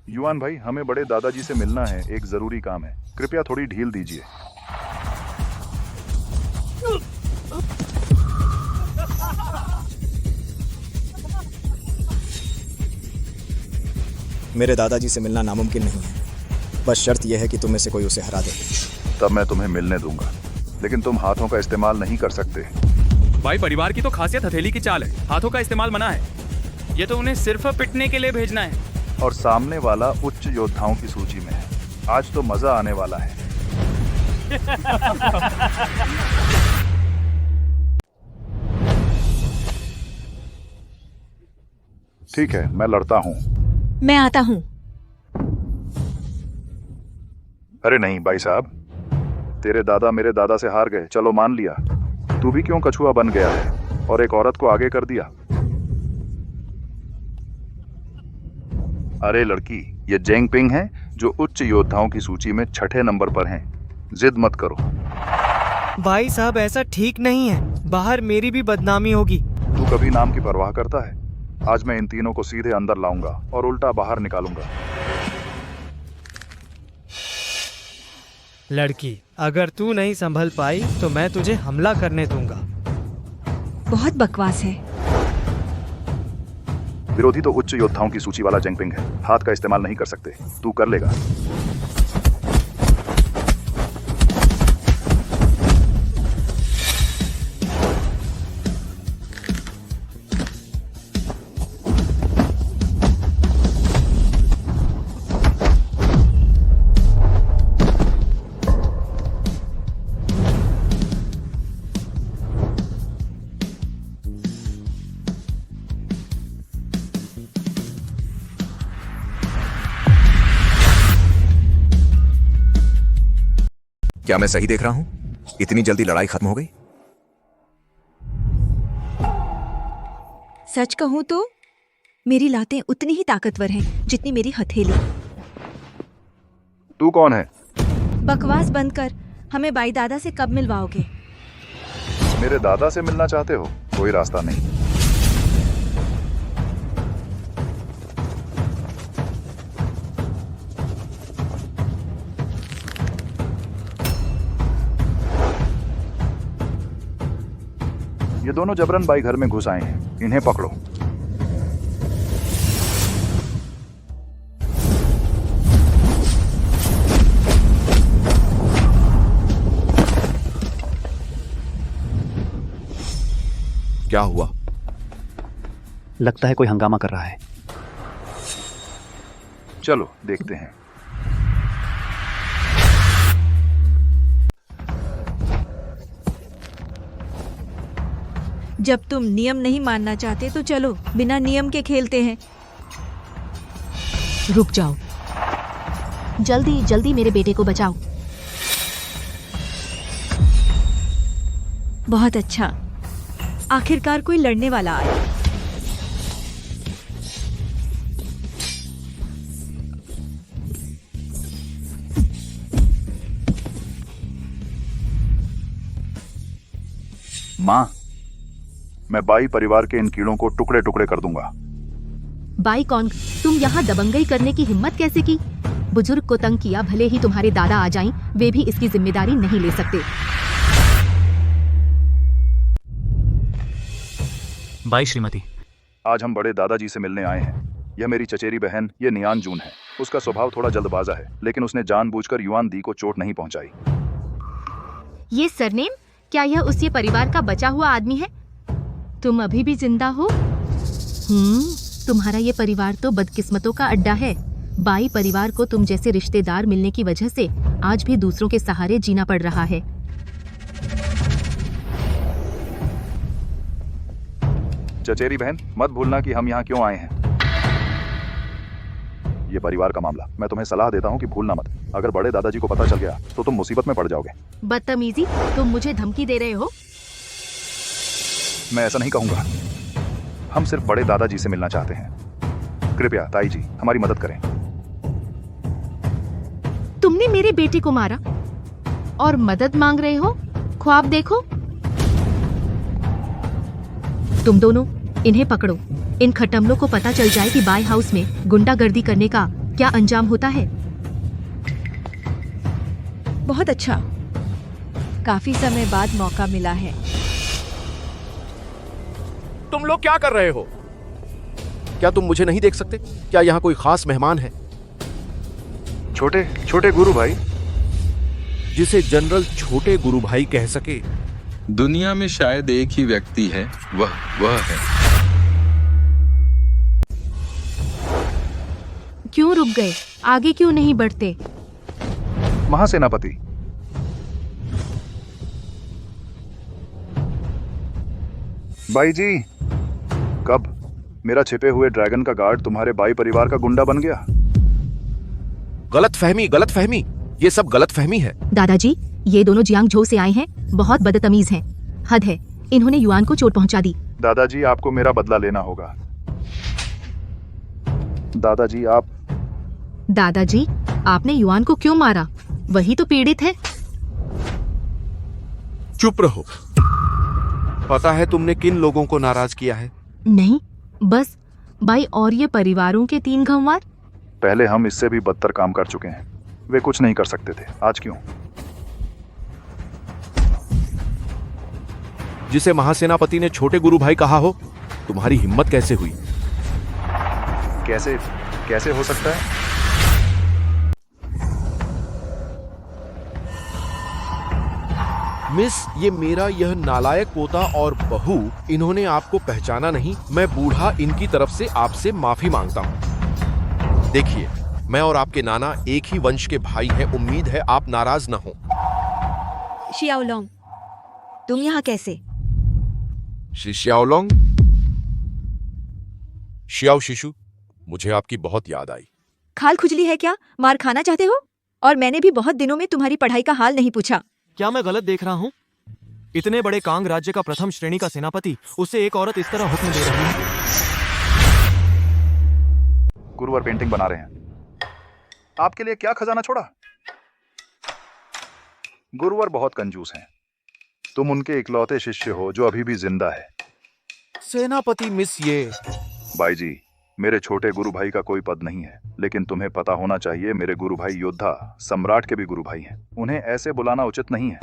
S5: युआन भाई, हमें बड़े दादाजी से मिलना है, एक जरूरी काम है। कृपया थोड़ी ढील दीजिए।
S21: मेरे दादाजी से मिलना नामुमकिन नहीं है। बस शर्त यह है कि तुम में से कोई उसे हरा दे।
S5: तब मैं तुम्हें मिलने दूंगा, लेकिन तुम हाथों का इस्तेमाल नहीं कर सकते।
S22: भाई परिवार की तो खासियत हथेली की चाल है। हाथों का इस्तेमाल मना है। ये तो उन्हें सिर्फ पिटने के लिए भेजना है।
S5: और सामने वाला उच्च योद्धाओं की सूची में है। आज तो मजा आने वाला है। ठीक है, मैं लड़ता हूँ।
S1: मैं आता हूँ।
S5: अरे नहीं भाई साहब, तेरे दादा मेरे दादा से हार गए। चलो मान लिया। तू भी क्यों कछुआ बन गया है और एक औरत को आगे कर दिया? अरे लड़की, ये जेंग पिंग है जो उच्च योद्धाओं की सूची में 6ठे नंबर पर हैं। जिद मत करो।
S23: भाई साहब, ऐसा ठीक नहीं है। बाहर मेरी भी बदनामी होगी।
S5: तू कभी नाम की परवाह करता है? आज मैं इन तीनों को सीधे अंदर लाऊंगा और उल्टा बाहर निकालूंगा।
S23: लड़की, अगर तू नहीं संभल पाई तो मैं तुझे हमला करने दूंगा।
S1: बहुत बकवास है।
S5: विरोधी तो उच्च योद्धाओं की सूची वाला जेंगपिंग है, हाथ का इस्तेमाल नहीं कर सकते। तू कर लेगा।
S9: क्या मैं सही देख रहा हूं? इतनी जल्दी लड़ाई खत्म हो गई?
S1: सच कहूं तो मेरी लातें उतनी ही ताकतवर हैं जितनी मेरी हथेली।
S5: तू कौन है?
S1: बकवास बंद कर। हमें बाई दादा से कब मिलवाओगे?
S5: मेरे दादा से मिलना चाहते हो? कोई रास्ता नहीं। ये दोनों जबरन बाई घर में घुस आए हैं, इन्हें पकड़ो।
S9: क्या हुआ?
S12: लगता है कोई हंगामा कर रहा है।
S5: चलो देखते हैं।
S1: जब तुम नियम नहीं मानना चाहते तो चलो बिना नियम के खेलते हैं।
S13: रुक जाओ, जल्दी जल्दी मेरे बेटे को बचाओ।
S1: बहुत अच्छा, आखिरकार कोई लड़ने वाला आया।
S5: माँ, मैं बाई परिवार के इन कीड़ों को टुकड़े टुकड़े कर दूंगा।
S13: बाई कौन? तुम यहाँ दबंगई करने की हिम्मत कैसे की? बुजुर्ग को तंग किया, भले ही तुम्हारे दादा आ जाएं, वे भी इसकी जिम्मेदारी नहीं ले सकते।
S14: बाई श्रीमती,
S5: आज हम बड़े दादाजी से मिलने आए हैं। यह मेरी चचेरी बहन, ये नियान जून है। उसका स्वभाव थोड़ा जल्दबाजा है, लेकिन उसने जानबूझकर युआन दी को चोट नहीं पहुंचाई।
S13: ये सरनेम? क्या यह उसी परिवार का बचा हुआ आदमी है? तुम अभी भी जिंदा हो? तुम्हारा ये परिवार तो बदकिस्मतों का अड्डा है। बाई परिवार को तुम जैसे रिश्तेदार मिलने की वजह से आज भी दूसरों के सहारे जीना पड़ रहा है।
S5: चचेरी बहन, मत भूलना कि हम यहाँ क्यों आए हैं। ये परिवार का मामला, मैं तुम्हें सलाह देता हूँ कि भूलना मत। अगर बड़े दादाजी को पता चल गया तो तुम मुसीबत में पड़ जाओगे।
S13: बदतमीजी, तुम मुझे धमकी दे रहे हो?
S5: मैं ऐसा नहीं कहूंगा। हम सिर्फ बड़े दादाजी से मिलना चाहते हैं। कृपया ताई जी, हमारी मदद करें।
S13: तुमने मेरे बेटे को मारा और मदद मांग रहे हो? ख्वाब देखो। तुम दोनों इन्हें पकड़ो। इन खटमलों को पता चल जाए कि बाई हाउस में गुंडागर्दी करने का क्या अंजाम होता है।
S1: बहुत अच्छा, काफी समय बाद मौका मिला है।
S24: तुम लोग क्या कर रहे हो? क्या तुम मुझे नहीं देख सकते? क्या यहाँ कोई खास मेहमान है?
S5: छोटे छोटे गुरु भाई,
S24: जिसे जनरल छोटे गुरु भाई कह सके।
S6: दुनिया में शायद एक ही व्यक्ति है, वह है।
S13: क्यों रुक गए? आगे क्यों नहीं बढ़ते?
S5: महासेनापति, बाई जी, कब मेरा छिपे हुए ड्रैगन का गार्ड तुम्हारे बाई परिवार का गुंडा बन गया?
S24: गलतफहमी, ये सब गलतफहमी है।
S13: दादाजी, ये दोनों जियांगझो से आए हैं, बहुत बदतमीज हैं। हद है, इन्होंने युआन को चोट पहुंचा दी।
S5: दादाजी, आपको मेरा बदला लेना होगा। दादाजी,
S13: दादाजी, आपने युआन को क्यों मारा? वही तो पीड़ित है।
S24: चुप रहो। पता है तुमने किन लोगों को नाराज किया है?
S13: नहीं, बस भाई और ये परिवारों के 3 गंवार?
S5: पहले हम इससे भी बदतर काम कर चुके हैं। वे कुछ नहीं कर सकते थे, आज क्यों?
S24: जिसे महासेनापति ने छोटे गुरु भाई कहा हो, तुम्हारी हिम्मत कैसे हुई?
S5: कैसे कैसे हो सकता है?
S24: मिस, ये मेरा यह नालायक पोता और बहू, इन्होंने आपको पहचाना नहीं। मैं बूढ़ा इनकी तरफ से आपसे माफी मांगता हूँ। देखिए, मैं और आपके नाना एक ही वंश के भाई हैं। उम्मीद है आप नाराज न हो।
S1: शियाओलोंग, तुम यहाँ कैसे?
S24: शियाओलोंग, शियाओ शिशु, मुझे आपकी बहुत याद आई।
S1: खाल खुजली है क्या? मार खाना चाहते हो? और मैंने भी बहुत दिनों में तुम्हारी पढ़ाई का हाल नहीं पूछा।
S23: क्या मैं गलत देख रहा हूँ? इतने बड़े कांग राज्य का प्रथम श्रेणी का सेनापति, उसे एक औरत इस तरह हुक्म दे रही है।
S5: गुरुवर पेंटिंग बना रहे हैं। आपके लिए क्या खजाना छोड़ा? गुरुवर बहुत कंजूस हैं। तुम उनके इकलौते शिष्य हो जो अभी भी जिंदा है।
S24: सेनापति मिस, ये
S5: भाई जी, मेरे छोटे गुरु भाई का कोई पद नहीं है, लेकिन तुम्हें पता होना चाहिए मेरे गुरु भाई योद्धा सम्राट के भी गुरु भाई हैं। उन्हें ऐसे बुलाना उचित नहीं है।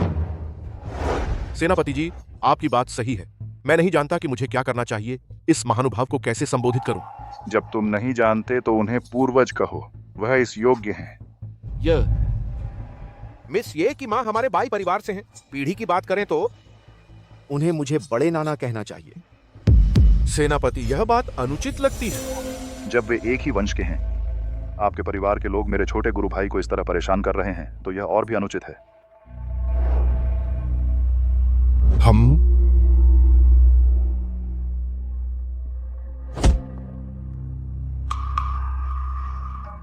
S24: सेनापति जी, आपकी बात सही है। मैं नहीं जानता कि मुझे क्या करना चाहिए। इस महानुभाव को कैसे संबोधित करूं?
S5: जब तुम नहीं जानते तो उन्हें पूर्वज कहो, वह इस योग्य हैं।
S24: मिस, ये कि माँ हमारे बाई परिवार से हैं। पीढ़ी की बात करें तो उन्हें मुझे बड़े नाना कहना चाहिए। सेनापति, यह बात अनुचित लगती है।
S5: जब वे एक ही वंश के हैं, आपके परिवार के लोग मेरे छोटे गुरु भाई को इस तरह परेशान कर रहे हैं तो यह और भी अनुचित है।
S24: हम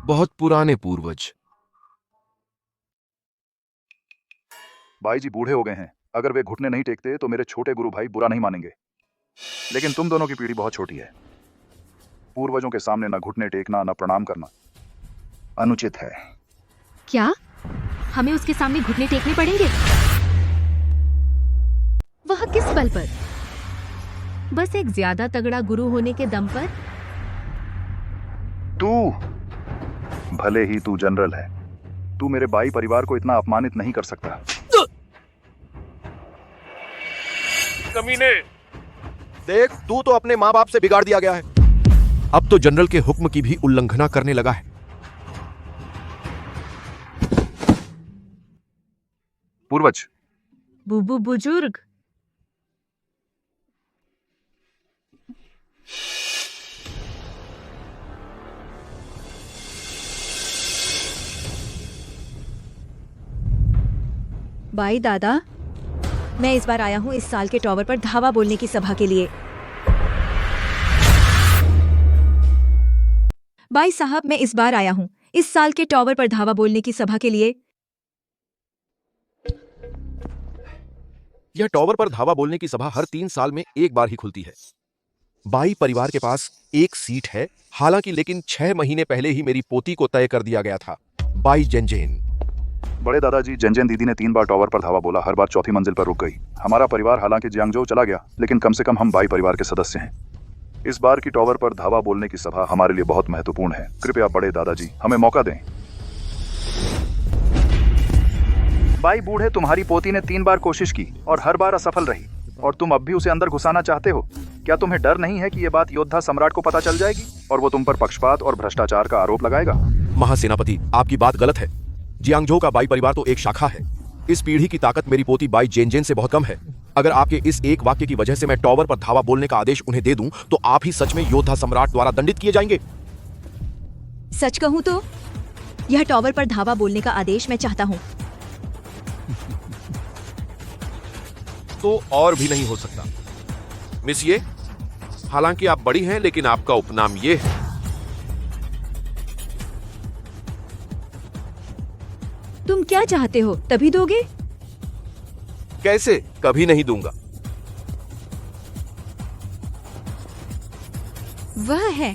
S24: बहुत पुराने पूर्वज।
S5: भाई जी बूढ़े हो गए हैं। अगर वे घुटने नहीं टेकते तो मेरे छोटे गुरु भाई बुरा नहीं मानेंगे, लेकिन तुम दोनों की पीढ़ी बहुत छोटी है। पूर्वजों के सामने न घुटने टेकना न प्रणाम करना अनुचित है।
S13: क्या हमें उसके सामने घुटने टेकने पड़ेंगे? वह किस बल पर? बस एक ज्यादा तगड़ा गुरु होने के दम पर?
S5: तू, भले ही तू जनरल है, तू मेरे बाई परिवार को इतना अपमानित नहीं कर सकता।
S24: कमीने, देख, तू तो अपने माँ बाप से बिगाड़ दिया गया है। अब तो जनरल के हुक्म की भी उल्लंघना करने लगा है।
S5: पूर्वज,
S2: बूबू बुजुर्ग,
S1: बाई दादा, मैं इस बार आया हूँ इस साल के टॉवर पर धावा बोलने की सभा के लिए। बाई साहब, मैं इस बार आया हूँ इस साल के टॉवर पर धावा बोलने की सभा के लिए।
S24: यह टॉवर पर धावा बोलने की सभा हर 3 साल में एक बार ही खुलती है। बाई परिवार के पास एक सीट है, हालांकि लेकिन 6 महीने पहले ही मेरी पोती को तय कर दिया गया था, बाई जेनजेन।
S5: बड़े दादाजी, जेनजेन दीदी ने 3 बार टॉवर पर धावा बोला, हर बार चौथी मंजिल पर रुक गई। हमारा परिवार हालांकि जियांगजो चला गया, लेकिन कम से कम हम बाई परिवार के सदस्य हैं। इस बार की टॉवर पर धावा बोलने की सभा हमारे लिए बहुत महत्वपूर्ण है। कृपया बड़े दादाजी हमें मौका दें। बाई बूढ़े, तुम्हारी पोती ने 3 बार कोशिश की और हर बार असफल रही, और तुम अब भी उसे अंदर घुसाना चाहते हो। क्या तुम्हें डर नहीं है कि यह बात योद्धा सम्राट को पता चल जाएगी और वो तुम पर पक्षपात और भ्रष्टाचार का आरोप लगाएगा?
S24: महासेनापति, आपकी बात गलत है। जियांगजो का बाई परिवार तो एक शाखा है। इस पीढ़ी की ताकत मेरी पोती बाई जेनजेन से बहुत कम है। अगर आपके इस एक वाक्य की वजह से मैं टॉवर पर धावा बोलने का आदेश उन्हें दे दूं, तो आप ही सच में योद्धा सम्राट द्वारा दंडित किए जाएंगे।
S1: सच कहूं तो यह टॉवर पर धावा बोलने का आदेश मैं चाहता हूं।
S24: तो और भी नहीं हो सकता। मिस ये, हालांकि आप बड़ी हैं, लेकिन आपका उपनाम ये है।
S1: तुम क्या चाहते हो तभी दोगे?
S24: कैसे? कभी नहीं दूंगा।
S1: वह है।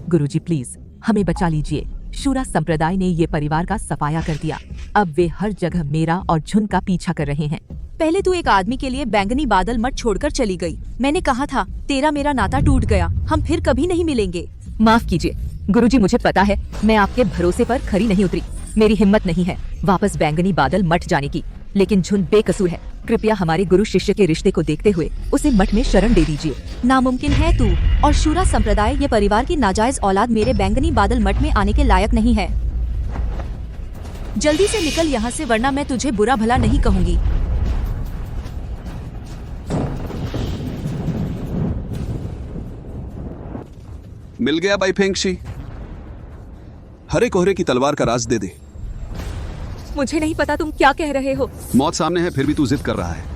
S4: गुरुजी प्लीज हमें बचा लीजिए। शूरा संप्रदाय ने ये परिवार का सफाया कर दिया। अब वे हर जगह मेरा और झुन का पीछा कर रहे हैं। पहले तू एक आदमी के लिए बैंगनी बादल मठ छोड़कर चली गई। मैंने कहा था तेरा मेरा नाता टूट गया, हम फिर कभी नहीं मिलेंगे। माफ कीजिए गुरुजी, मुझे पता है मैं आपके भरोसे पर खरी नहीं उतरी। मेरी हिम्मत नहीं है वापस बैंगनी बादल मठ जाने की, लेकिन झुन बेकसूर है। कृपया हमारे गुरु शिष्य के रिश्ते को देखते हुए उसे मठ में शरण दे दीजिए। नामुमकिन है तू और शूरा संप्रदाय ये परिवार की नाजायज औलाद मेरे बैंगनी बादल मठ में आने के लायक नहीं है। जल्दी से निकल यहाँ से, वरना मैं तुझे बुरा भला नहीं कहूंगी।
S10: मिल गया बाई फेंगशी। हरे कोहरे की तलवार का राज दे दे।
S4: मुझे नहीं पता तुम क्या कह रहे हो।
S10: मौत सामने है फिर भी तू जिद कर रहा है।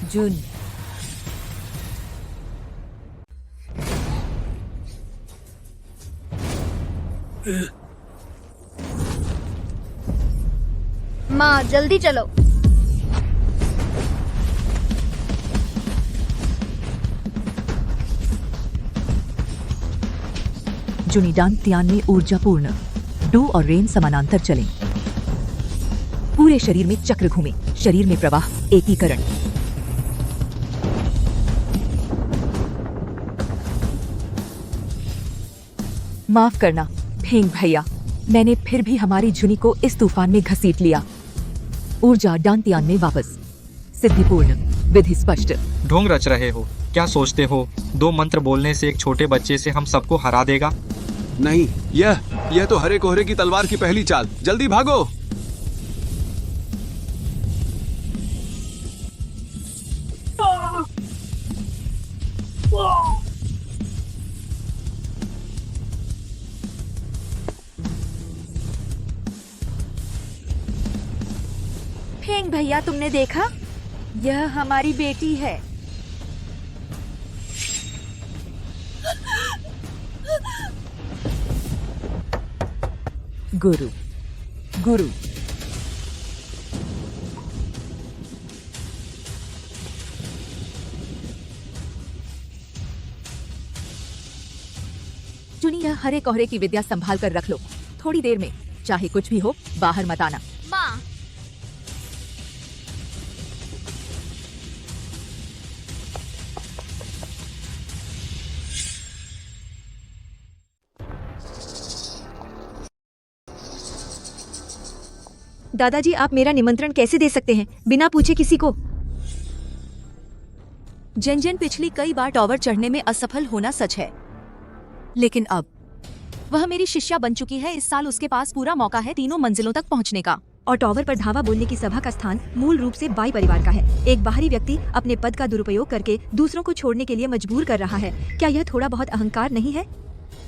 S4: जुन,
S20: माँ जल्दी चलो।
S4: जुनीडान त्यान में ऊर्जा पूर्ण। डू और रेन समानांतर चलें। पूरे शरीर में चक्र घूमे, शरीर में प्रवाह, एकीकरण। माफ करना फेंग भैया, मैंने फिर भी हमारी जुनी को इस तूफान में घसीट लिया। ऊर्जा डांतियान में वापस। सिद्धिपूर्ण, विधि स्पष्ट।
S11: ढोंग रच रहे हो, क्या सोचते हो 2 मंत्र बोलने से एक छोटे बच्चे से हम सबको हरा देगा?
S10: नहीं, यह तो हरे कोहरे की तलवार की पहली चाल। जल्दी भागो।
S4: फेंग भैया, तुमने देखा? यह हमारी बेटी है। गुरु, गुरु। जुनी, यह हरे कोहरे की विद्या संभाल कर रख लो। थोड़ी देर में चाहे कुछ भी हो बाहर मत आना।
S20: माँ,
S1: दादाजी, आप मेरा निमंत्रण कैसे दे सकते हैं बिना पूछे किसी को?
S4: जन पिछली कई बार टॉवर चढ़ने में असफल होना सच है, लेकिन अब वह मेरी शिष्या बन चुकी है। इस साल उसके पास पूरा मौका है 3 मंजिलों तक पहुंचने का।
S1: और टॉवर पर धावा बोलने की सभा का स्थान मूल रूप से बाई परिवार का है। एक बाहरी व्यक्ति अपने पद का दुरुपयोग करके दूसरों को छोड़ने के लिए मजबूर कर रहा है। क्या यह थोड़ा बहुत अहंकार नहीं है?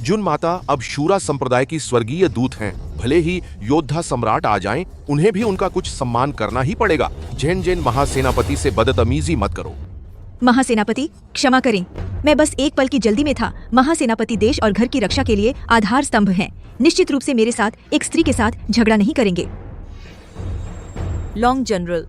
S24: जुन माता अब शूरा संप्रदाय की स्वर्गीय दूत हैं। भले ही योद्धा सम्राट आ जाएं, उन्हें भी उनका कुछ सम्मान करना ही पड़ेगा। जेन महासेनापति से बदतमीजी मत करो।
S1: महासेनापति, क्षमा करें, मैं बस एक पल की जल्दी में था। महासेनापति देश और घर की रक्षा के लिए आधार स्तंभ हैं। निश्चित रूप से मेरे साथ एक स्त्री के साथ झगड़ा नहीं करेंगे।
S4: लॉन्ग जनरल,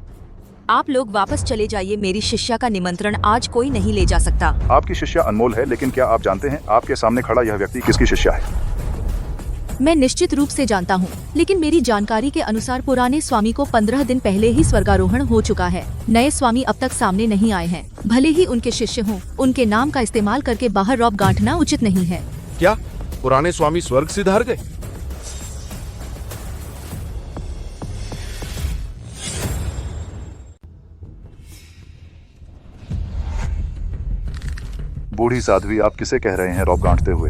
S4: आप लोग वापस चले जाइए। मेरी शिष्या का निमंत्रण आज कोई नहीं ले जा सकता।
S5: आपकी शिष्या अनमोल है, लेकिन क्या आप जानते हैं आपके सामने खड़ा यह व्यक्ति किसकी शिष्या है?
S4: मैं निश्चित रूप से जानता हूँ, लेकिन मेरी जानकारी के अनुसार पुराने स्वामी को 15 दिन पहले ही स्वर्गारोहण हो चुका है। नए स्वामी अब तक सामने नहीं आए हैं। भले ही उनके शिष्य हों, उनके नाम का इस्तेमाल करके बाहर रौब गांठना उचित नहीं है।
S24: क्या पुराने स्वामी स्वर्ग सिधार गए?
S5: बूढ़ी साध्वी, आप किसे कह रहे हैं रौब गांठते हुए?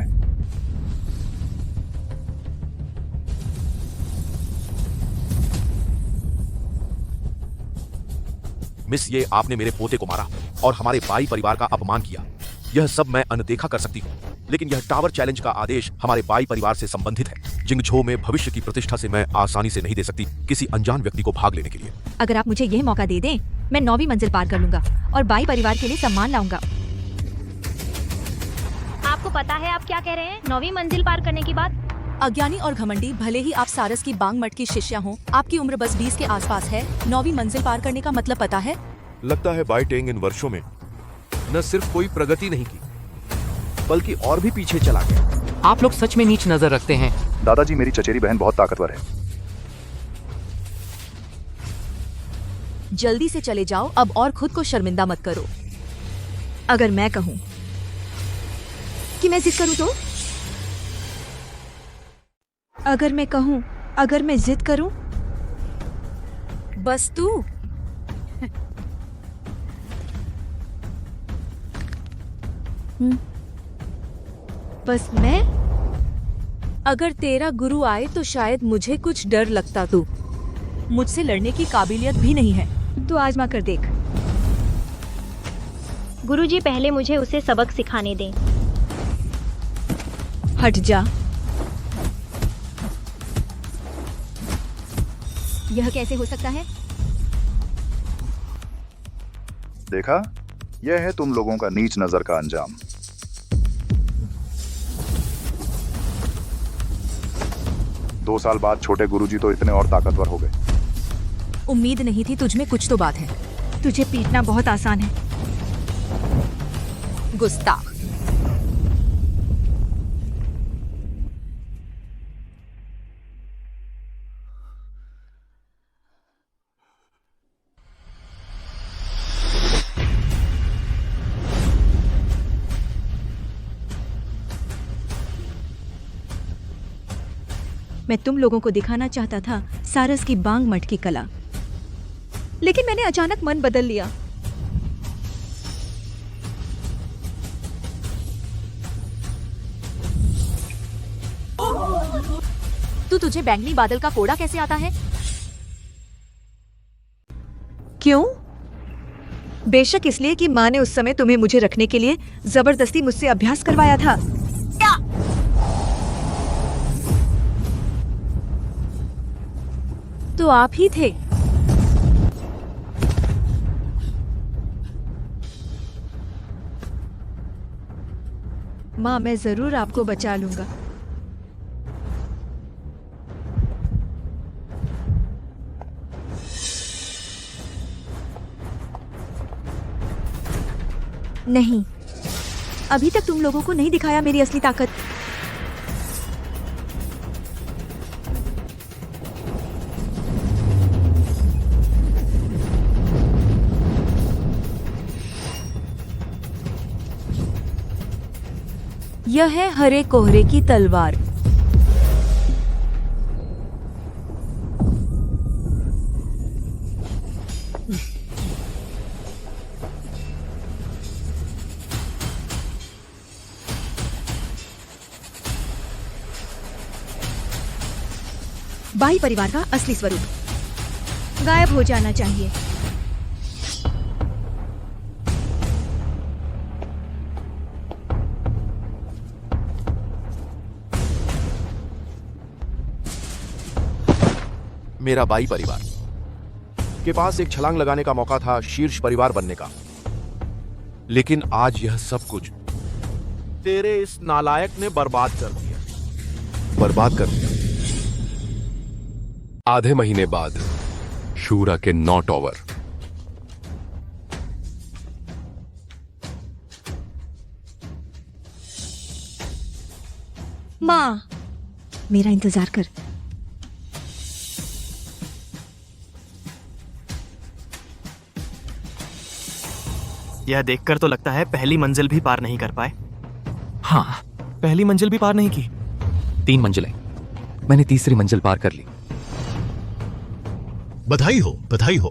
S24: मिस, ये आपने मेरे पोते को मारा और हमारे बाई परिवार का अपमान किया। यह सब मैं अनदेखा कर सकती हूँ, लेकिन यह टावर चैलेंज का आदेश हमारे बाई परिवार से संबंधित है। जिंगझो में भविष्य की प्रतिष्ठा से मैं आसानी से नहीं दे सकती किसी अनजान व्यक्ति को भाग लेने के लिए।
S1: अगर आप मुझे यह मौका दे दें, मैं 9वीं मंजिल पार कर लूंगा और बाई परिवार के लिए सम्मान लाऊंगा।
S20: आपको पता है आप क्या कह रहे हैं? 9वीं मंजिल पार करने की बात?
S4: अज्ञानी और घमंडी, भले ही आप सारस की बांग मठ की शिष्या हों, आपकी उम्र बस 20 के आसपास है। 9वीं मंजिल पार करने का मतलब पता है?
S24: लगता है बाई टेंग इन वर्षों में न सिर्फ कोई प्रगति नहीं की, बल्कि और भी पीछे चला गया।
S14: आप लोग सच में नीच नजर रखते हैं।
S5: दादाजी, मेरी चचेरी बहन बहुत ताकतवर है।
S4: जल्दी से चले जाओ अब और खुद को शर्मिंदा मत करो।
S1: अगर मैं कहूं कि मैं जिद करूं तो? अगर मैं कहूं, अगर मैं जिद करूं?
S4: बस तू
S1: बस मैं?
S4: अगर तेरा गुरु आए तो शायद मुझे कुछ डर लगता। तू मुझसे लड़ने की काबिलियत भी नहीं है।
S1: तू आजमा कर देख।
S20: गुरुजी, पहले मुझे उसे सबक सिखाने दें।
S1: हट जा।
S4: यह कैसे हो सकता है?
S5: देखा, यह है तुम लोगों का नीच नजर का अंजाम। दो साल बाद छोटे गुरुजी तो इतने और ताकतवर हो गए।
S4: उम्मीद नहीं थी, तुझ में कुछ तो बात है।
S1: तुझे पीटना बहुत आसान है।
S4: गुस्ताख।
S1: मैं तुम लोगों को दिखाना चाहता था सारस की बांग मठ की कला, लेकिन मैंने अचानक मन बदल लिया।
S4: तुझे बैंगनी बादल का कोड़ा कैसे आता है?
S1: क्यों? बेशक इसलिए कि माँ ने उस समय तुम्हें मुझे रखने के लिए जबरदस्ती मुझसे अभ्यास करवाया था।
S4: तो आप ही थे।
S1: माँ, मैं जरूर आपको बचा लूंगा। नहीं, अभी तक तुम लोगों को नहीं दिखाया मेरी असली ताकत।
S4: यह है हरे कोहरे की तलवार।
S1: बाई परिवार का असली स्वरूप गायब हो जाना चाहिए।
S24: मेरा बाई परिवार के पास एक छलांग लगाने का मौका था शीर्ष परिवार बनने का, लेकिन आज यह सब कुछ
S14: तेरे इस नालायक ने बर्बाद कर दिया।
S24: बर्बाद कर दिया।
S7: आधे महीने बाद शूरा के 9 टॉवर।
S1: माँ, मेरा इंतजार कर।
S23: यह देखकर तो लगता है पहली मंजिल भी पार नहीं कर पाए। हाँ, पहली मंजिल भी पार नहीं की।
S14: 3 मंजिलें, मैंने तीसरी मंजिल पार कर ली।
S15: बधाई हो, बधाई हो।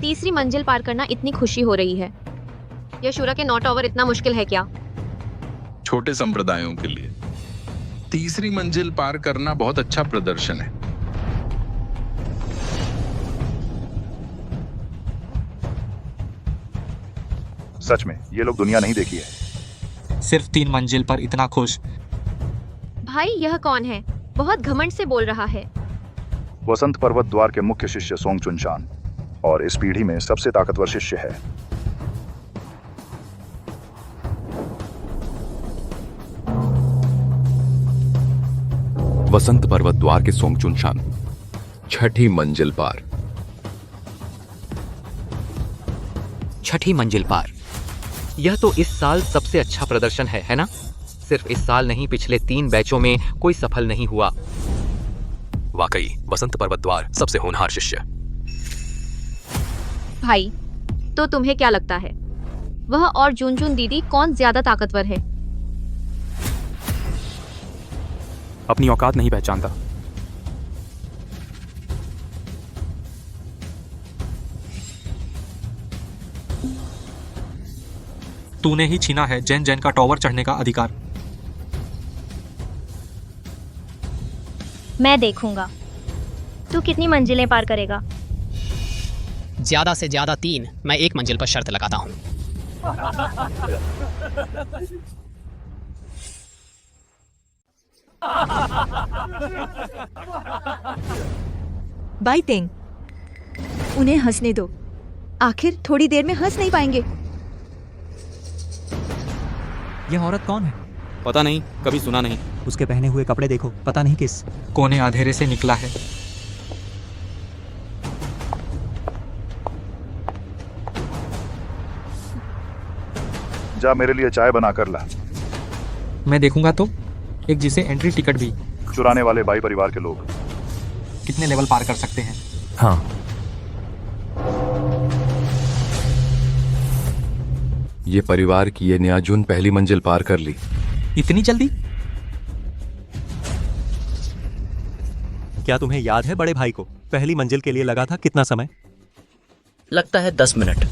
S2: तीसरी मंजिल पार करना इतनी खुशी हो रही है। यह शूरा के 9 टॉवर इतना मुश्किल है क्या?
S6: छोटे संप्रदायों के लिए तीसरी मंजिल पार करना बहुत अच्छा प्रदर्शन है।
S5: सच में ये लोग दुनिया नहीं देखी है।
S11: सिर्फ 3 मंजिल पर इतना खुश।
S2: भाई, यह कौन है? बहुत घमंड से बोल रहा है।
S5: वसंत पर्वत द्वार के मुख्य शिष्य सोंग चुनचान, और इस पीढ़ी में सबसे ताकतवर शिष्य है।
S7: वसंत पर्वत द्वार के सोंगचुन शान, छठी मंजिल पार।
S14: छठी मंजिल पार। यह तो इस साल सबसे अच्छा प्रदर्शन है ना? सिर्फ इस साल नहीं, पिछले 3 बैचों में कोई सफल नहीं हुआ।
S7: वाकई वसंत पर्वत द्वार सबसे होनहार शिष्य।
S2: भाई, तो तुम्हें क्या लगता है, वह और जुनजुन दीदी कौन ज्यादा ताकतवर है?
S22: अपनी औकात नहीं पहचानता।
S11: तूने ही छीना है जैन जैन का टॉवर चढ़ने का अधिकार।
S20: मैं देखूंगा तू कितनी मंजिलें पार करेगा।
S15: ज्यादा से ज्यादा 3। मैं 1 मंजिल पर शर्त लगाता हूँ।
S1: बाई तेंग, उन्हें हंसने दो। आखिर थोड़ी देर में हंस नहीं पाएंगे।
S23: यह औरत कौन है?
S22: पता नहीं, कभी सुना नहीं।
S23: उसके पहने हुए कपड़े देखो, पता नहीं किस
S11: कोने अंधेरे से निकला है।
S5: जा मेरे लिए चाय बना कर ला।
S11: मैं देखूंगा तो। एक जिसे एंट्री टिकट भी।
S5: चुराने वाले बाई परिवार के लोग।
S11: कितने लेवल पार कर सकते हैं?
S23: हाँ।
S7: ये परिवार की ये न्याजुन पहली मंजिल पार कर ली।
S11: इतनी जल्दी?
S23: क्या तुम्हें याद है बड़े भाई को पहली मंजिल के लिए लगा था कितना समय?
S16: लगता है 10 मिनट।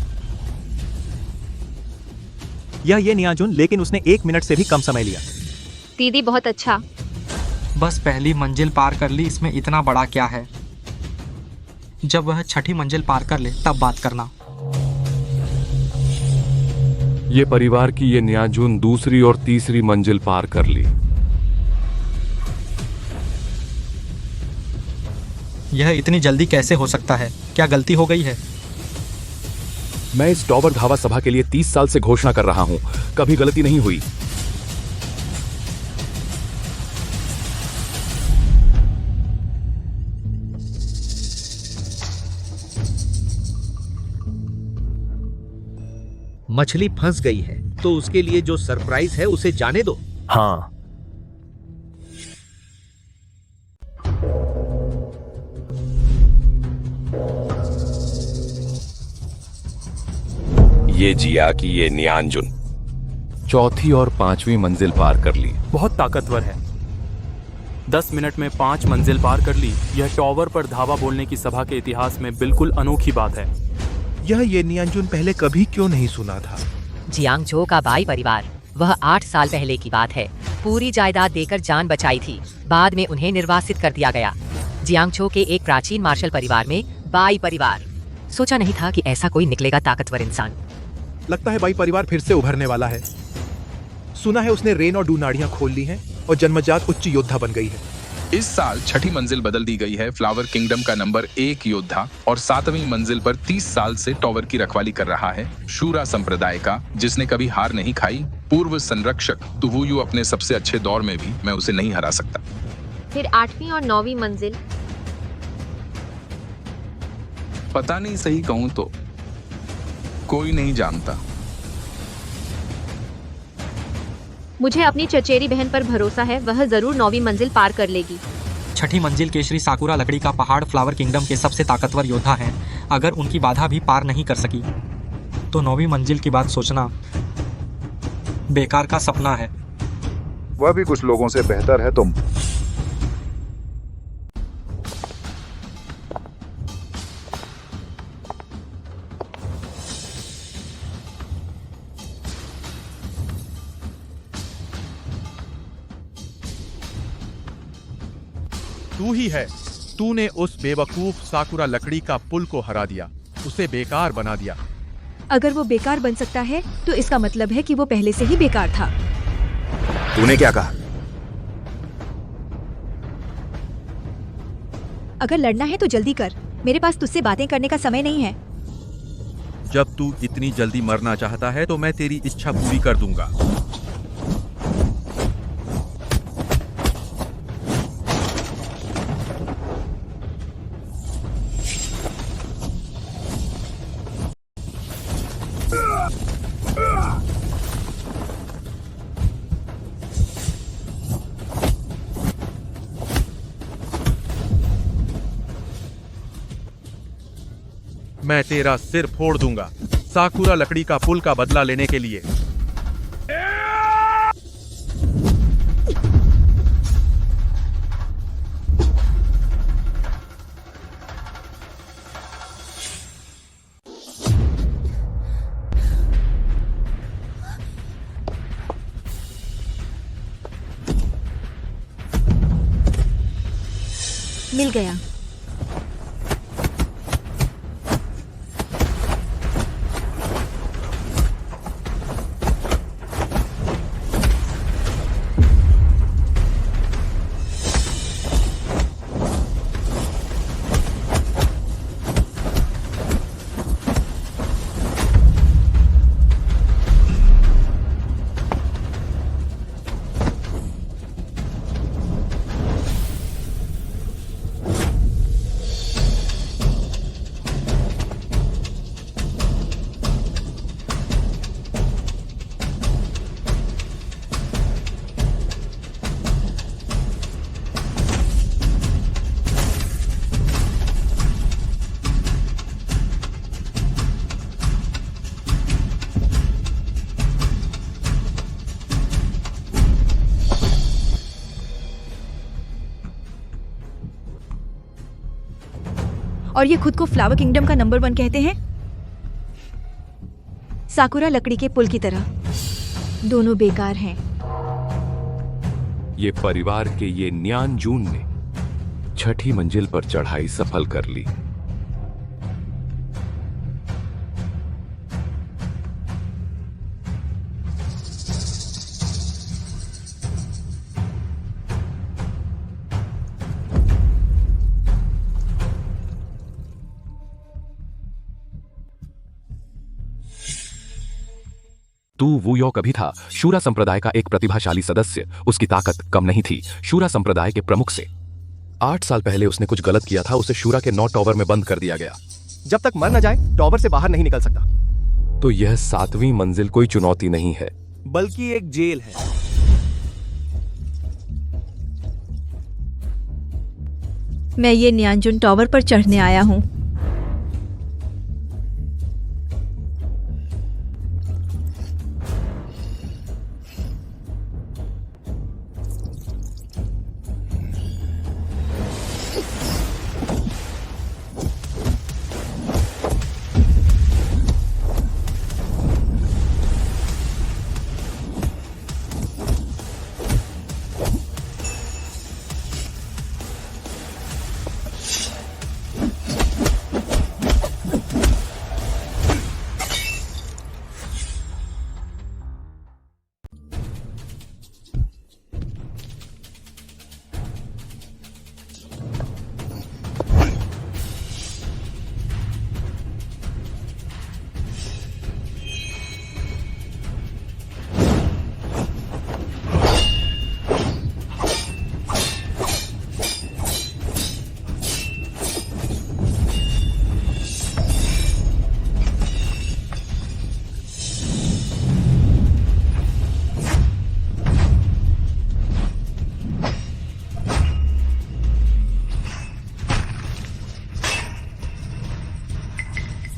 S23: ये न्याजुन, लेकिन उसने 1 मिनट से भी कम समय लिया।
S2: दीदी बहुत अच्छा।
S11: बस पहली मंजिल पार कर ली, इसमें इतना बड़ा क्या है? जब वह छठी मंजिल पार कर ले तब बात करना।
S7: ये परिवार की ये न्याजुन दूसरी और तीसरी मंजिल पार कर ली।
S11: यह इतनी जल्दी कैसे हो सकता है? क्या गलती हो गई है?
S24: मैं इस टॉवर धावा सभा के लिए 30 साल से घोषणा कर रहा हूं, कभी गलती नहीं हुई।
S3: मछली फंस गई है तो उसके लिए जो सरप्राइज है उसे जाने दो।
S23: हाँ।
S24: ये जिया की ये न्याजुन
S7: चौथी और 5वीं मंजिल पार कर ली।
S22: बहुत ताकतवर है। 10 मिनट में 5 मंजिल पार कर ली। यह टॉवर पर धावा बोलने की सभा के इतिहास में बिल्कुल अनोखी बात है।
S17: यह ये न्याजुन पहले कभी क्यों नहीं सुना था?
S4: जियांगझो का बाई परिवार, वह 8 साल पहले की बात है। पूरी जायदाद देकर जान बचाई थी, बाद में उन्हें निर्वासित कर दिया गया। जियांगझो के एक प्राचीन मार्शल परिवार में बाई परिवार। सोचा नहीं था कि ऐसा कोई निकलेगा ताकतवर इंसान।
S17: लगता है बाई परिवार फिर से उभरने वाला है। सुना है उसने रेन और डू नाड़ियां खोल ली हैं और जन्मजात उच्च योद्धा बन गई है।
S6: इस साल छठी मंजिल बदल दी गई है। फ्लावर किंगडम का नंबर 1 योद्धा और 7वीं मंजिल पर 30 साल से टॉवर की रखवाली कर रहा है शूरा संप्रदाय का, जिसने कभी हार नहीं खाई। पूर्व संरक्षक तुवुयु अपने सबसे अच्छे दौर में भी मैं उसे नहीं हरा सकता।
S2: फिर 8वीं और 9वीं मंजिल?
S6: पता नहीं, सही कहूं तो कोई नहीं जानता।
S2: मुझे अपनी चचेरी बहन पर भरोसा है, वह जरूर 9वीं मंजिल पार कर लेगी।
S11: छठी मंजिल केशरी साकुरा लकड़ी का पहाड़ फ्लावर किंगडम के सबसे ताकतवर योद्धा हैं। अगर उनकी बाधा भी पार नहीं कर सकी तो 9वीं मंजिल की बात सोचना बेकार का सपना है।
S5: वह भी कुछ लोगों से बेहतर है तुम।
S17: तू ही है। तूने उस बेवकूफ साकुरा लकड़ी का पुल को हरा दिया, उसे बेकार बना दिया।
S1: अगर वो बेकार बन सकता है तो इसका मतलब है कि वो पहले से ही बेकार था।
S9: तूने क्या कहा?
S1: अगर लड़ना है तो जल्दी कर, मेरे पास तुझसे बातें करने का समय नहीं है।
S17: जब तू इतनी जल्दी मरना चाहता है तो मैं तेरी इच्छा पूरी कर दूंगा। मैं तेरा सिर फोड़ दूंगा साकुरा लकड़ी का पुल का बदला लेने के लिए।
S1: मिल गया। और ये खुद को फ्लावर किंगडम का नंबर 1 कहते हैं। साकुरा लकड़ी के पुल की तरह दोनों बेकार हैं।
S7: ये परिवार के ये न्यानजून ने 6ठी मंजिल पर चढ़ाई सफल कर ली।
S24: तू वुयो कभी था शूरा संप्रदाय का एक प्रतिभाशाली सदस्य। उसकी ताकत कम नहीं थी शूरा संप्रदाय के प्रमुख से। 8 साल पहले उसने कुछ गलत किया था, उसे शूरा के 9 टॉवर में बंद कर दिया गया।
S12: जब तक मर न जाए टॉवर से बाहर नहीं निकल सकता।
S7: तो यह 7वीं मंजिल कोई चुनौती नहीं है,
S23: बल्कि एक जेल है।
S1: मैं ये न्यानजुन टॉवर पर चढ़ने आया हूँ।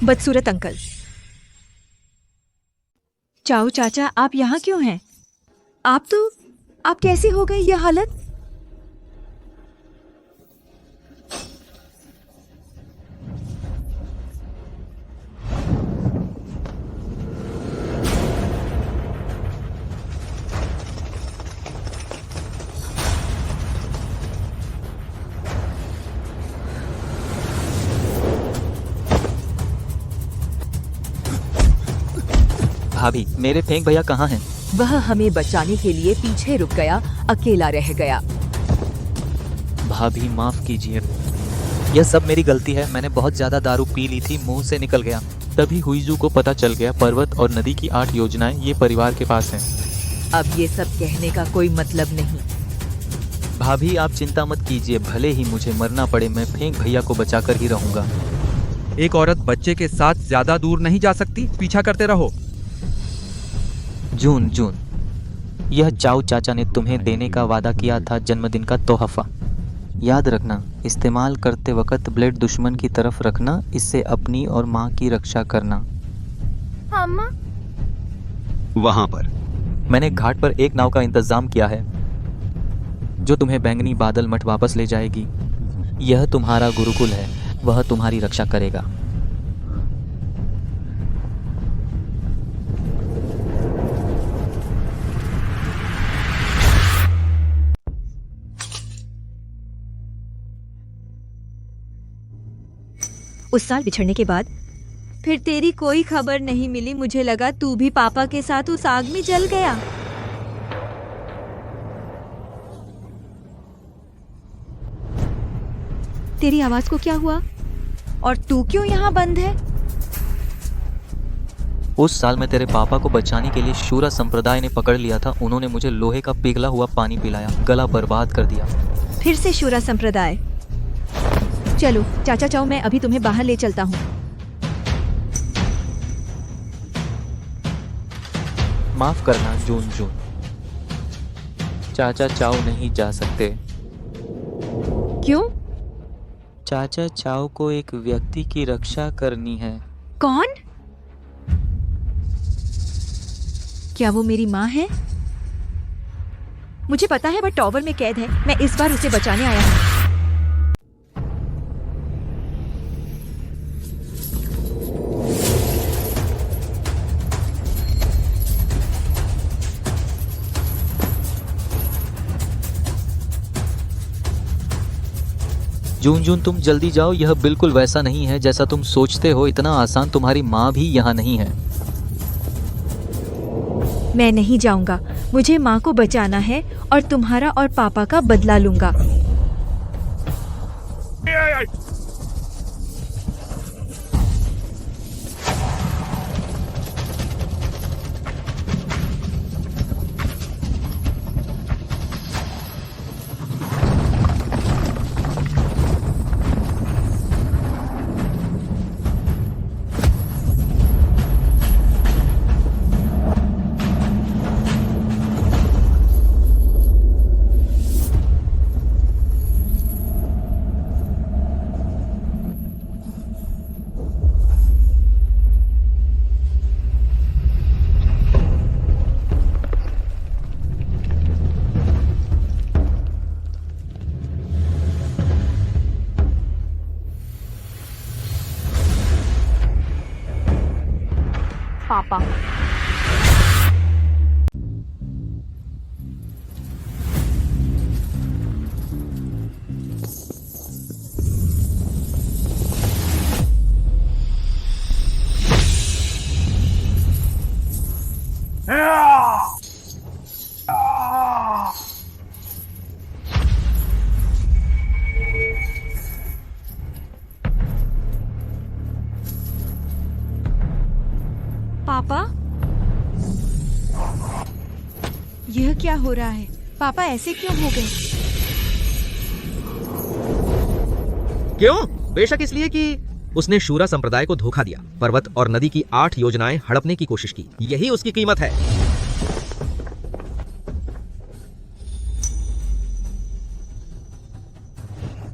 S1: बदसूरत अंकल। चाऊ चाचा, आप यहाँ क्यों हैं? आप कैसे हो गई यह हालत?
S16: भाभी, मेरे फेंक भैया कहाँ हैं?
S4: वह हमें बचाने के लिए पीछे रुक गया, अकेला रह गया।
S16: भाभी माफ कीजिए, यह सब मेरी गलती है। मैंने बहुत ज्यादा दारू पी ली थी, मुंह से निकल गया। तभी हुईजू को पता चल गया पर्वत और नदी की 8 योजनाएं ये परिवार के पास हैं।
S4: अब ये सब कहने का कोई मतलब नहीं।
S16: भाभी आप चिंता मत कीजिए, भले ही मुझे मरना पड़े मैं फेंक भैया को बचाकर ही रहूंगा।
S8: एक औरत बच्चे के साथ ज्यादा दूर नहीं जा सकती, पीछा करते रहो।
S16: जून, यह चाऊ चाचा ने तुम्हें देने का वादा किया था, जन्मदिन का तोहफा। याद रखना, इस्तेमाल करते वक्त ब्लेड दुश्मन की तरफ रखना, इससे अपनी और माँ की रक्षा करना।
S20: अम्मा
S10: वहां पर
S16: मैंने घाट पर एक नाव का इंतजाम किया है जो तुम्हें बैंगनी बादल मठ वापस ले जाएगी। यह तुम्हारा गुरुकुल है, वह तुम्हारी रक्षा करेगा।
S1: उस साल बिछड़ने के बाद फिर तेरी कोई खबर नहीं मिली। मुझे लगा तू भी पापा के साथ उस आग में जल गया। तेरी आवाज को क्या हुआ? और तू क्यों यहाँ बंद है?
S16: उस साल मैं तेरे पापा को बचाने के लिए शूरा संप्रदाय ने पकड़ लिया था। उन्होंने मुझे लोहे का पिघला हुआ पानी पिलाया, गला बर्बाद कर दिया।
S1: फिर से शूरा संप्रदाय। चलो चाचा चाओ, मैं अभी तुम्हें बाहर ले चलता हूँ।
S16: माफ करना जून जून, चाचा चाओ नहीं जा सकते।
S1: क्यों?
S16: चाचा चाओ को एक व्यक्ति की रक्षा करनी है।
S1: कौन? क्या वो मेरी माँ है? मुझे पता है वह टॉवर में कैद है। मैं इस बार उसे बचाने आया हूँ।
S16: जून जून तुम जल्दी जाओ, यह बिल्कुल वैसा नहीं है जैसा तुम सोचते हो। इतना आसान तुम्हारी माँ भी यहाँ नहीं है।
S1: मैं नहीं जाऊंगा। मुझे माँ को बचाना है और तुम्हारा और पापा का बदला लूंगा।
S2: पापा
S1: पापा, यह क्या हो रहा है? पापा ऐसे क्यों हो गए?
S3: क्यों? बेशक इसलिए कि उसने शूरा संप्रदाय को धोखा दिया, पर्वत और नदी की 8 योजनाएं हड़पने की कोशिश की। यही उसकी कीमत है।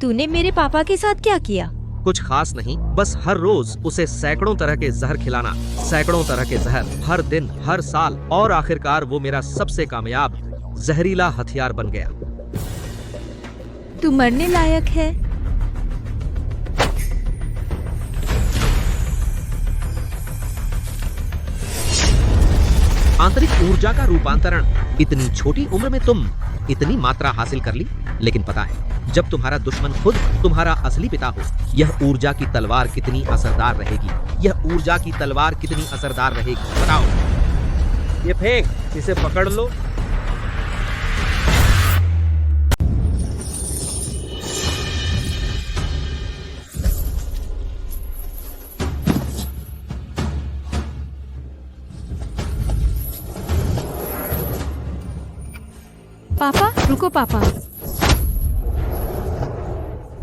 S1: तूने मेरे पापा के साथ क्या किया?
S3: कुछ खास नहीं, बस हर रोज उसे सैकड़ों तरह के जहर खिलाना, सैकड़ों तरह के जहर, हर दिन, हर साल, और आखिरकार वो मेरा सबसे कामयाब जहरीला हथियार बन गया।
S1: तू मरने लायक है।
S3: आंतरिक ऊर्जा का रूपांतरण। इतनी छोटी उम्र में तुम इतनी मात्रा हासिल कर ली। लेकिन पता है, जब तुम्हारा दुश्मन खुद तुम्हारा असली पिता हो, यह ऊर्जा की तलवार कितनी असरदार रहेगी। यह ऊर्जा की तलवार कितनी असरदार रहेगी, बताओ। ये फेंक, इसे पकड़ लो।
S1: पापा रुको, पापा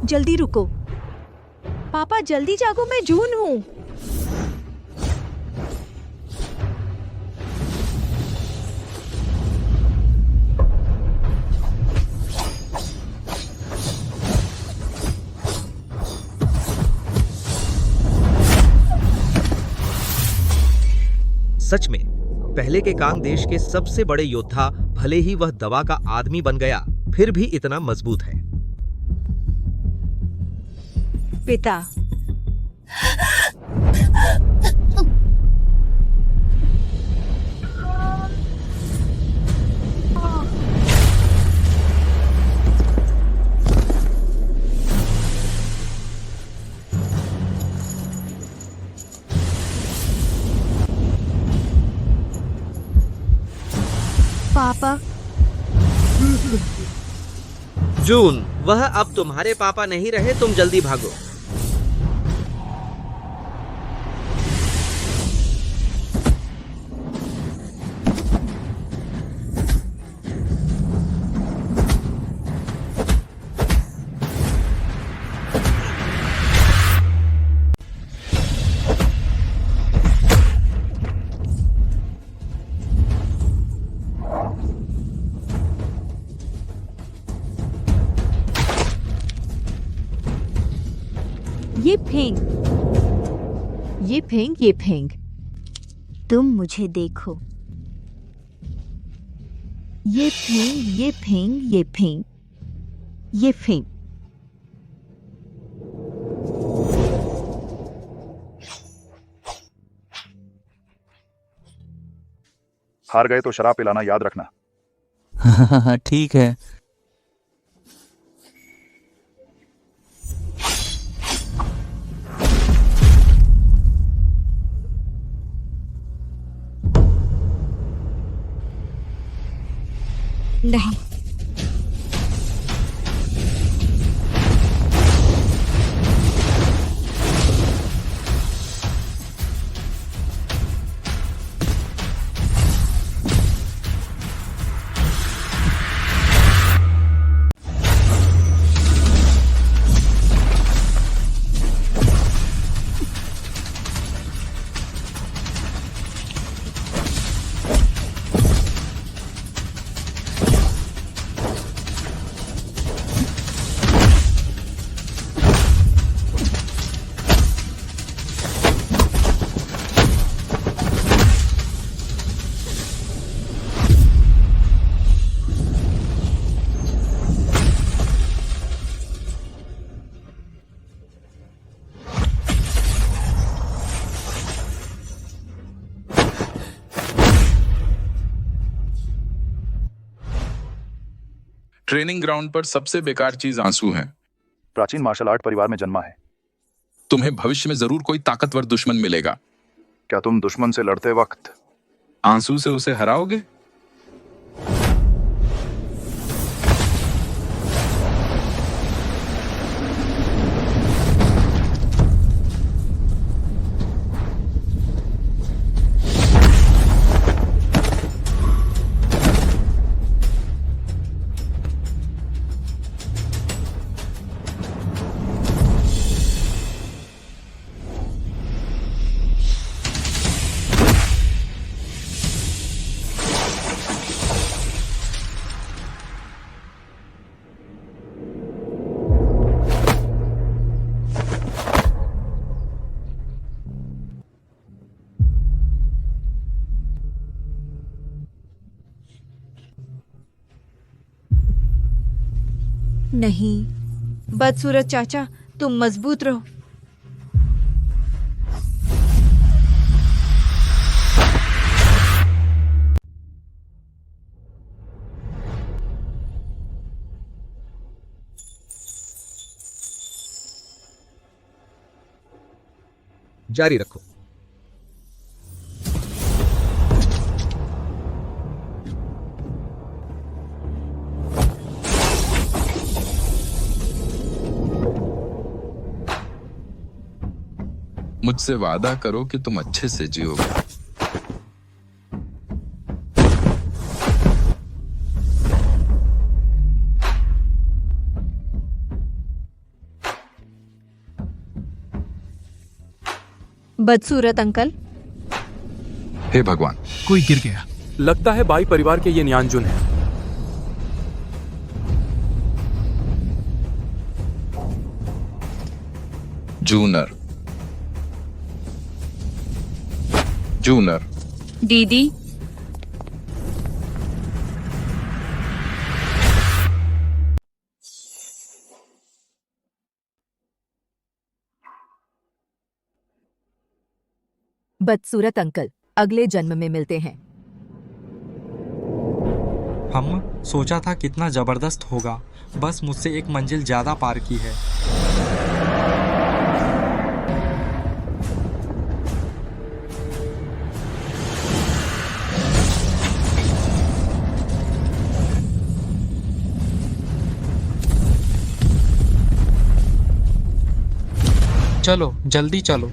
S1: जल्दी रुको। पापा जल्दी जागो, मैं जून हूँ।
S3: सच में पहले के कांग देश के सबसे बड़े योद्धा, भले ही वह दवा का आदमी बन गया, फिर भी इतना मजबूत है।
S1: पिता, पापा।
S3: जून, वह अब तुम्हारे पापा नहीं रहे, तुम जल्दी भागो।
S4: ये फेंक, ये फेंक, ये फेंक।
S1: तुम मुझे देखो। ये फेंक, ये फेंक, ये फेंक, ये फेंक।
S5: हार गए तो शराब पिलाना याद रखना।
S16: हाँ ठीक है।
S1: नहीं,
S6: ट्रेनिंग ग्राउंड पर सबसे बेकार चीज आंसू है।
S5: प्राचीन मार्शल आर्ट परिवार में जन्मा है।
S6: तुम्हें भविष्य में जरूर कोई ताकतवर दुश्मन मिलेगा।
S5: क्या तुम दुश्मन से लड़ते वक्त
S6: आंसू से उसे हराओगे?
S1: नहीं, बदसूरत चाचा, तुम मजबूत रहो।
S3: जारी रखो।
S6: मुझसे वादा करो कि तुम अच्छे से जियोगे।
S1: बदसूरत अंकल।
S6: हे भगवान,
S23: कोई गिर गया। लगता है बाई परिवार के ये न्यानजुन है।
S6: जूनर, जूनर,
S2: दीदी,
S4: बदसूरत अंकल, अगले जन्म में मिलते हैं।
S11: हम सोचा था कितना जबरदस्त होगा, बस मुझसे एक मंजिल ज्यादा पार की है। चलो जल्दी चलो।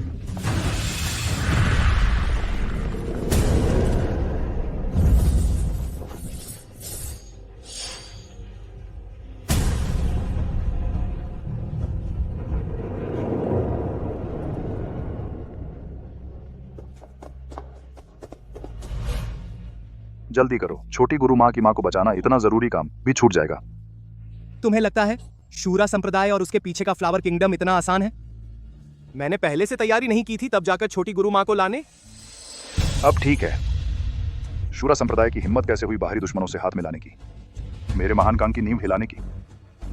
S5: जल्दी करो, छोटी गुरु माँ की माँ को बचाना इतना जरूरी काम भी छूट जाएगा।
S12: तुम्हें लगता है शूरा संप्रदाय और उसके पीछे का फ्लावर किंगडम इतना आसान है? मैंने पहले से तैयारी नहीं की थी तब जाकर छोटी गुरु माँ को लाने।
S5: अब ठीक है, शूरा संप्रदाय की हिम्मत कैसे हुई बाहरी दुश्मनों से हाथ मिलाने की, मेरे महान कान की नींव हिलाने की।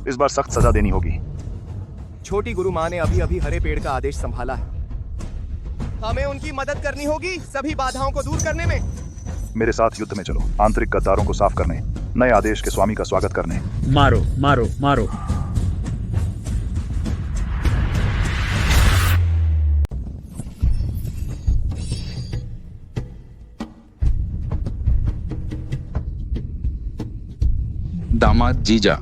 S5: इस बार सख्त सजा देनी होगी।
S12: छोटी गुरु माँ ने अभी अभी हरे पेड़ का आदेश संभाला है, हमें उनकी मदद करनी होगी सभी बाधाओं को दूर करने में।
S5: मेरे साथ युद्ध में चलो, आंतरिक गद्दारों को साफ करने, नए आदेश के स्वामी का स्वागत करने।
S13: मारो मारो मारो।
S6: दामाद जीजा,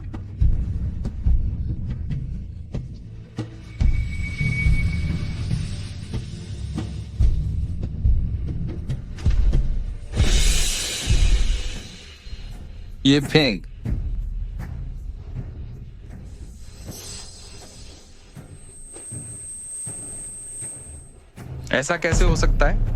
S6: ये फेंक। ऐसा कैसे हो सकता है?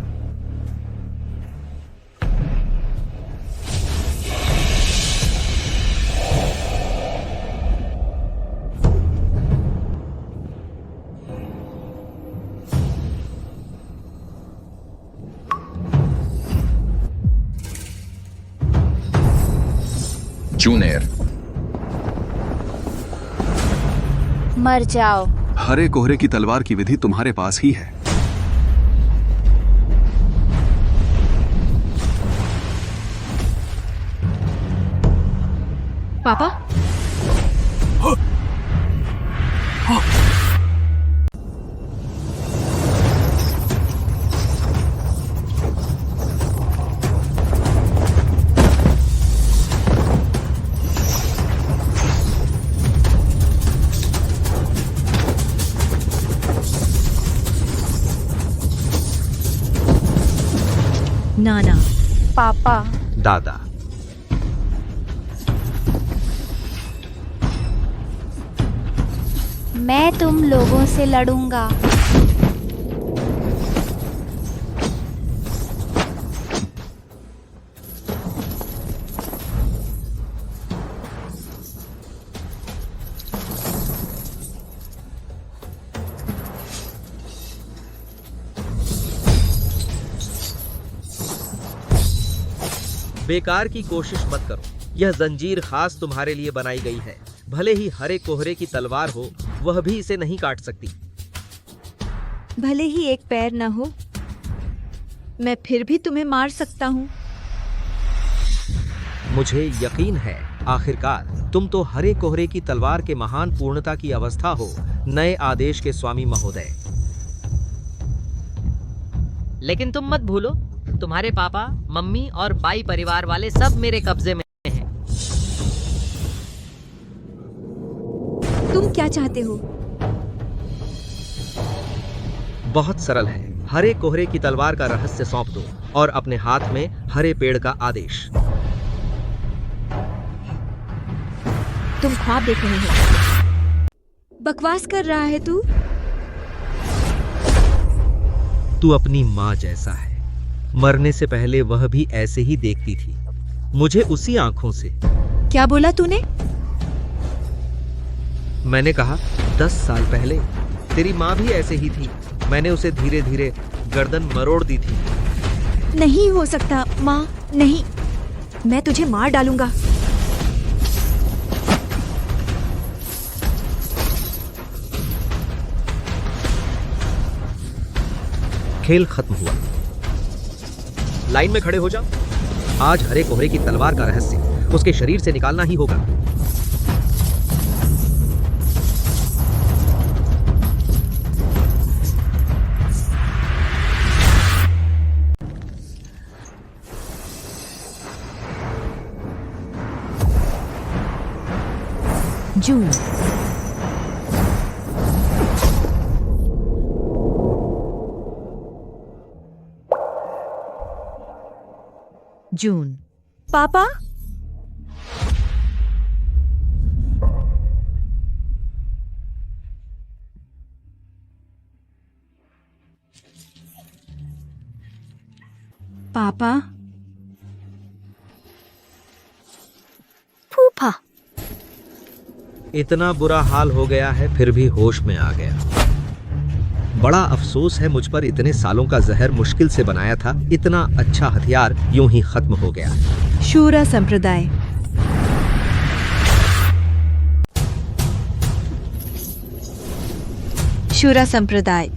S6: जूनियर,
S20: मर जाओ।
S10: हरे कोहरे की तलवार की विधि तुम्हारे पास ही है।
S1: पापा, नाना,
S20: पापा,
S3: दादा।
S20: मैं तुम लोगों से लड़ूंगा।
S3: बेकार की कोशिश मत करो, यह जंजीर खास तुम्हारे लिए बनाई गई है। भले ही हरे कोहरे की तलवार हो, वह भी इसे नहीं काट सकती।
S1: भले ही एक पैर न हो, मैं फिर भी तुम्हें मार सकता हूँ।
S3: मुझे यकीन है, आखिरकार तुम तो हरे कोहरे की तलवार के महान पूर्णता की अवस्था हो, नए आदेश के स्वामी महोदय।
S18: लेकिन तुम मत भूलो, तुम्हारे पापा, मम्मी और बाई परिवार वाले सब मेरे कब्जे में हैं।
S1: तुम क्या चाहते हो?
S3: बहुत सरल है, हरे कोहरे की तलवार का रहस्य सौंप दो और अपने हाथ में हरे पेड़ का आदेश।
S1: तुम ख्वाब देख रहे हो। बकवास कर रहा है तू।
S3: तू अपनी माँ जैसा है, मरने से पहले वह भी ऐसे ही देखती थी, मुझे उसी आंखों से।
S1: क्या बोला तूने?
S3: मैंने कहा 10 साल पहले तेरी माँ भी ऐसे ही थी, मैंने उसे धीरे धीरे गर्दन मरोड़ दी थी।
S1: नहीं हो सकता माँ, नहीं, मैं तुझे मार डालूंगा।
S3: खेल खत्म हुआ। लाइन में खड़े हो जाओ। आज हरे कोहरे की तलवार का रहस्य उसके शरीर से निकालना ही होगा।
S1: जून। जून। पापा, पापा, फूफा।
S3: इतना बुरा हाल हो गया है फिर भी होश में आ गया। बड़ा अफसोस है मुझ पर इतने सालों का जहर मुश्किल से बनाया था। इतना अच्छा हथियार यूं ही खत्म हो गया।
S1: शूरा संप्रदाय। शूरा संप्रदाय।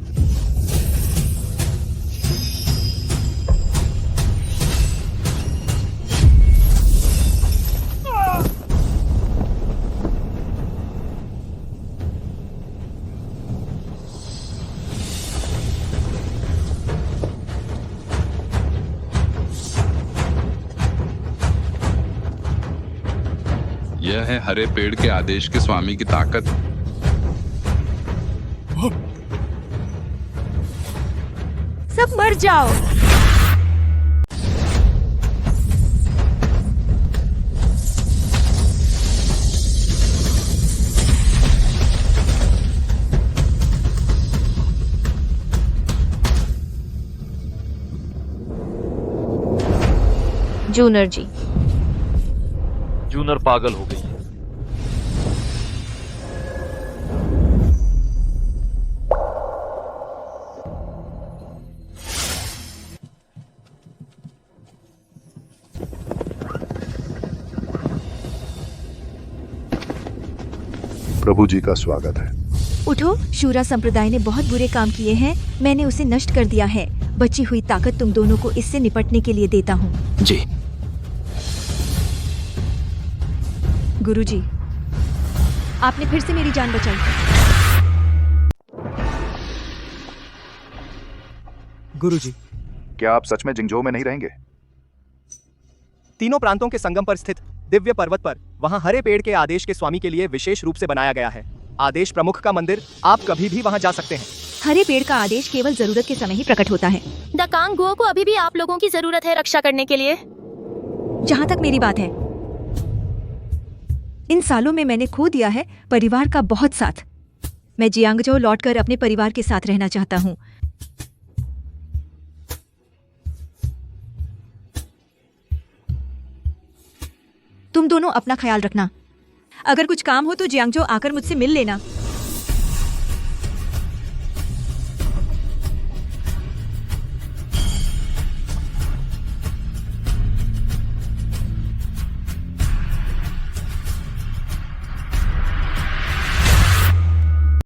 S6: यह है हरे पेड़ के आदेश के स्वामी की ताकत।
S1: सब मर जाओ।
S2: जूनर जी।
S7: जूनर पागल हो गई है।
S5: प्रभु जी का स्वागत है।
S1: उठो, शूरा संप्रदाय ने बहुत बुरे काम किए हैं। मैंने उसे नष्ट कर दिया है। बची हुई ताकत तुम दोनों को इससे निपटने के लिए देता हूँ।
S9: जी।
S1: गुरुजी, आपने फिर से मेरी जान बचाई।
S12: गुरुजी,
S5: क्या आप सच में जिंगझोउ में नहीं रहेंगे?
S12: तीनों प्रांतों के संगम पर स्थित दिव्य पर्वत पर, वहां हरे पेड़ के आदेश के स्वामी के लिए विशेष रूप से बनाया गया है। आदेश प्रमुख का मंदिर, आप कभी भी वहां जा सकते हैं।
S1: हरे पेड़ का आदेश केवल जरूरत के समय ही प्रकट होता है।
S20: द कांगुओ को अभी भी आप लोगों की जरूरत है रक्षा करने के लिए।
S1: जहाँ तक मेरी बात है, इन सालों में मैंने खो दिया है परिवार का बहुत साथ। मैं जियांगजो लौटकर अपने परिवार के साथ रहना चाहता हूँ। तुम दोनों अपना ख्याल रखना। अगर कुछ काम हो तो जियांगजो आकर मुझसे मिल लेना।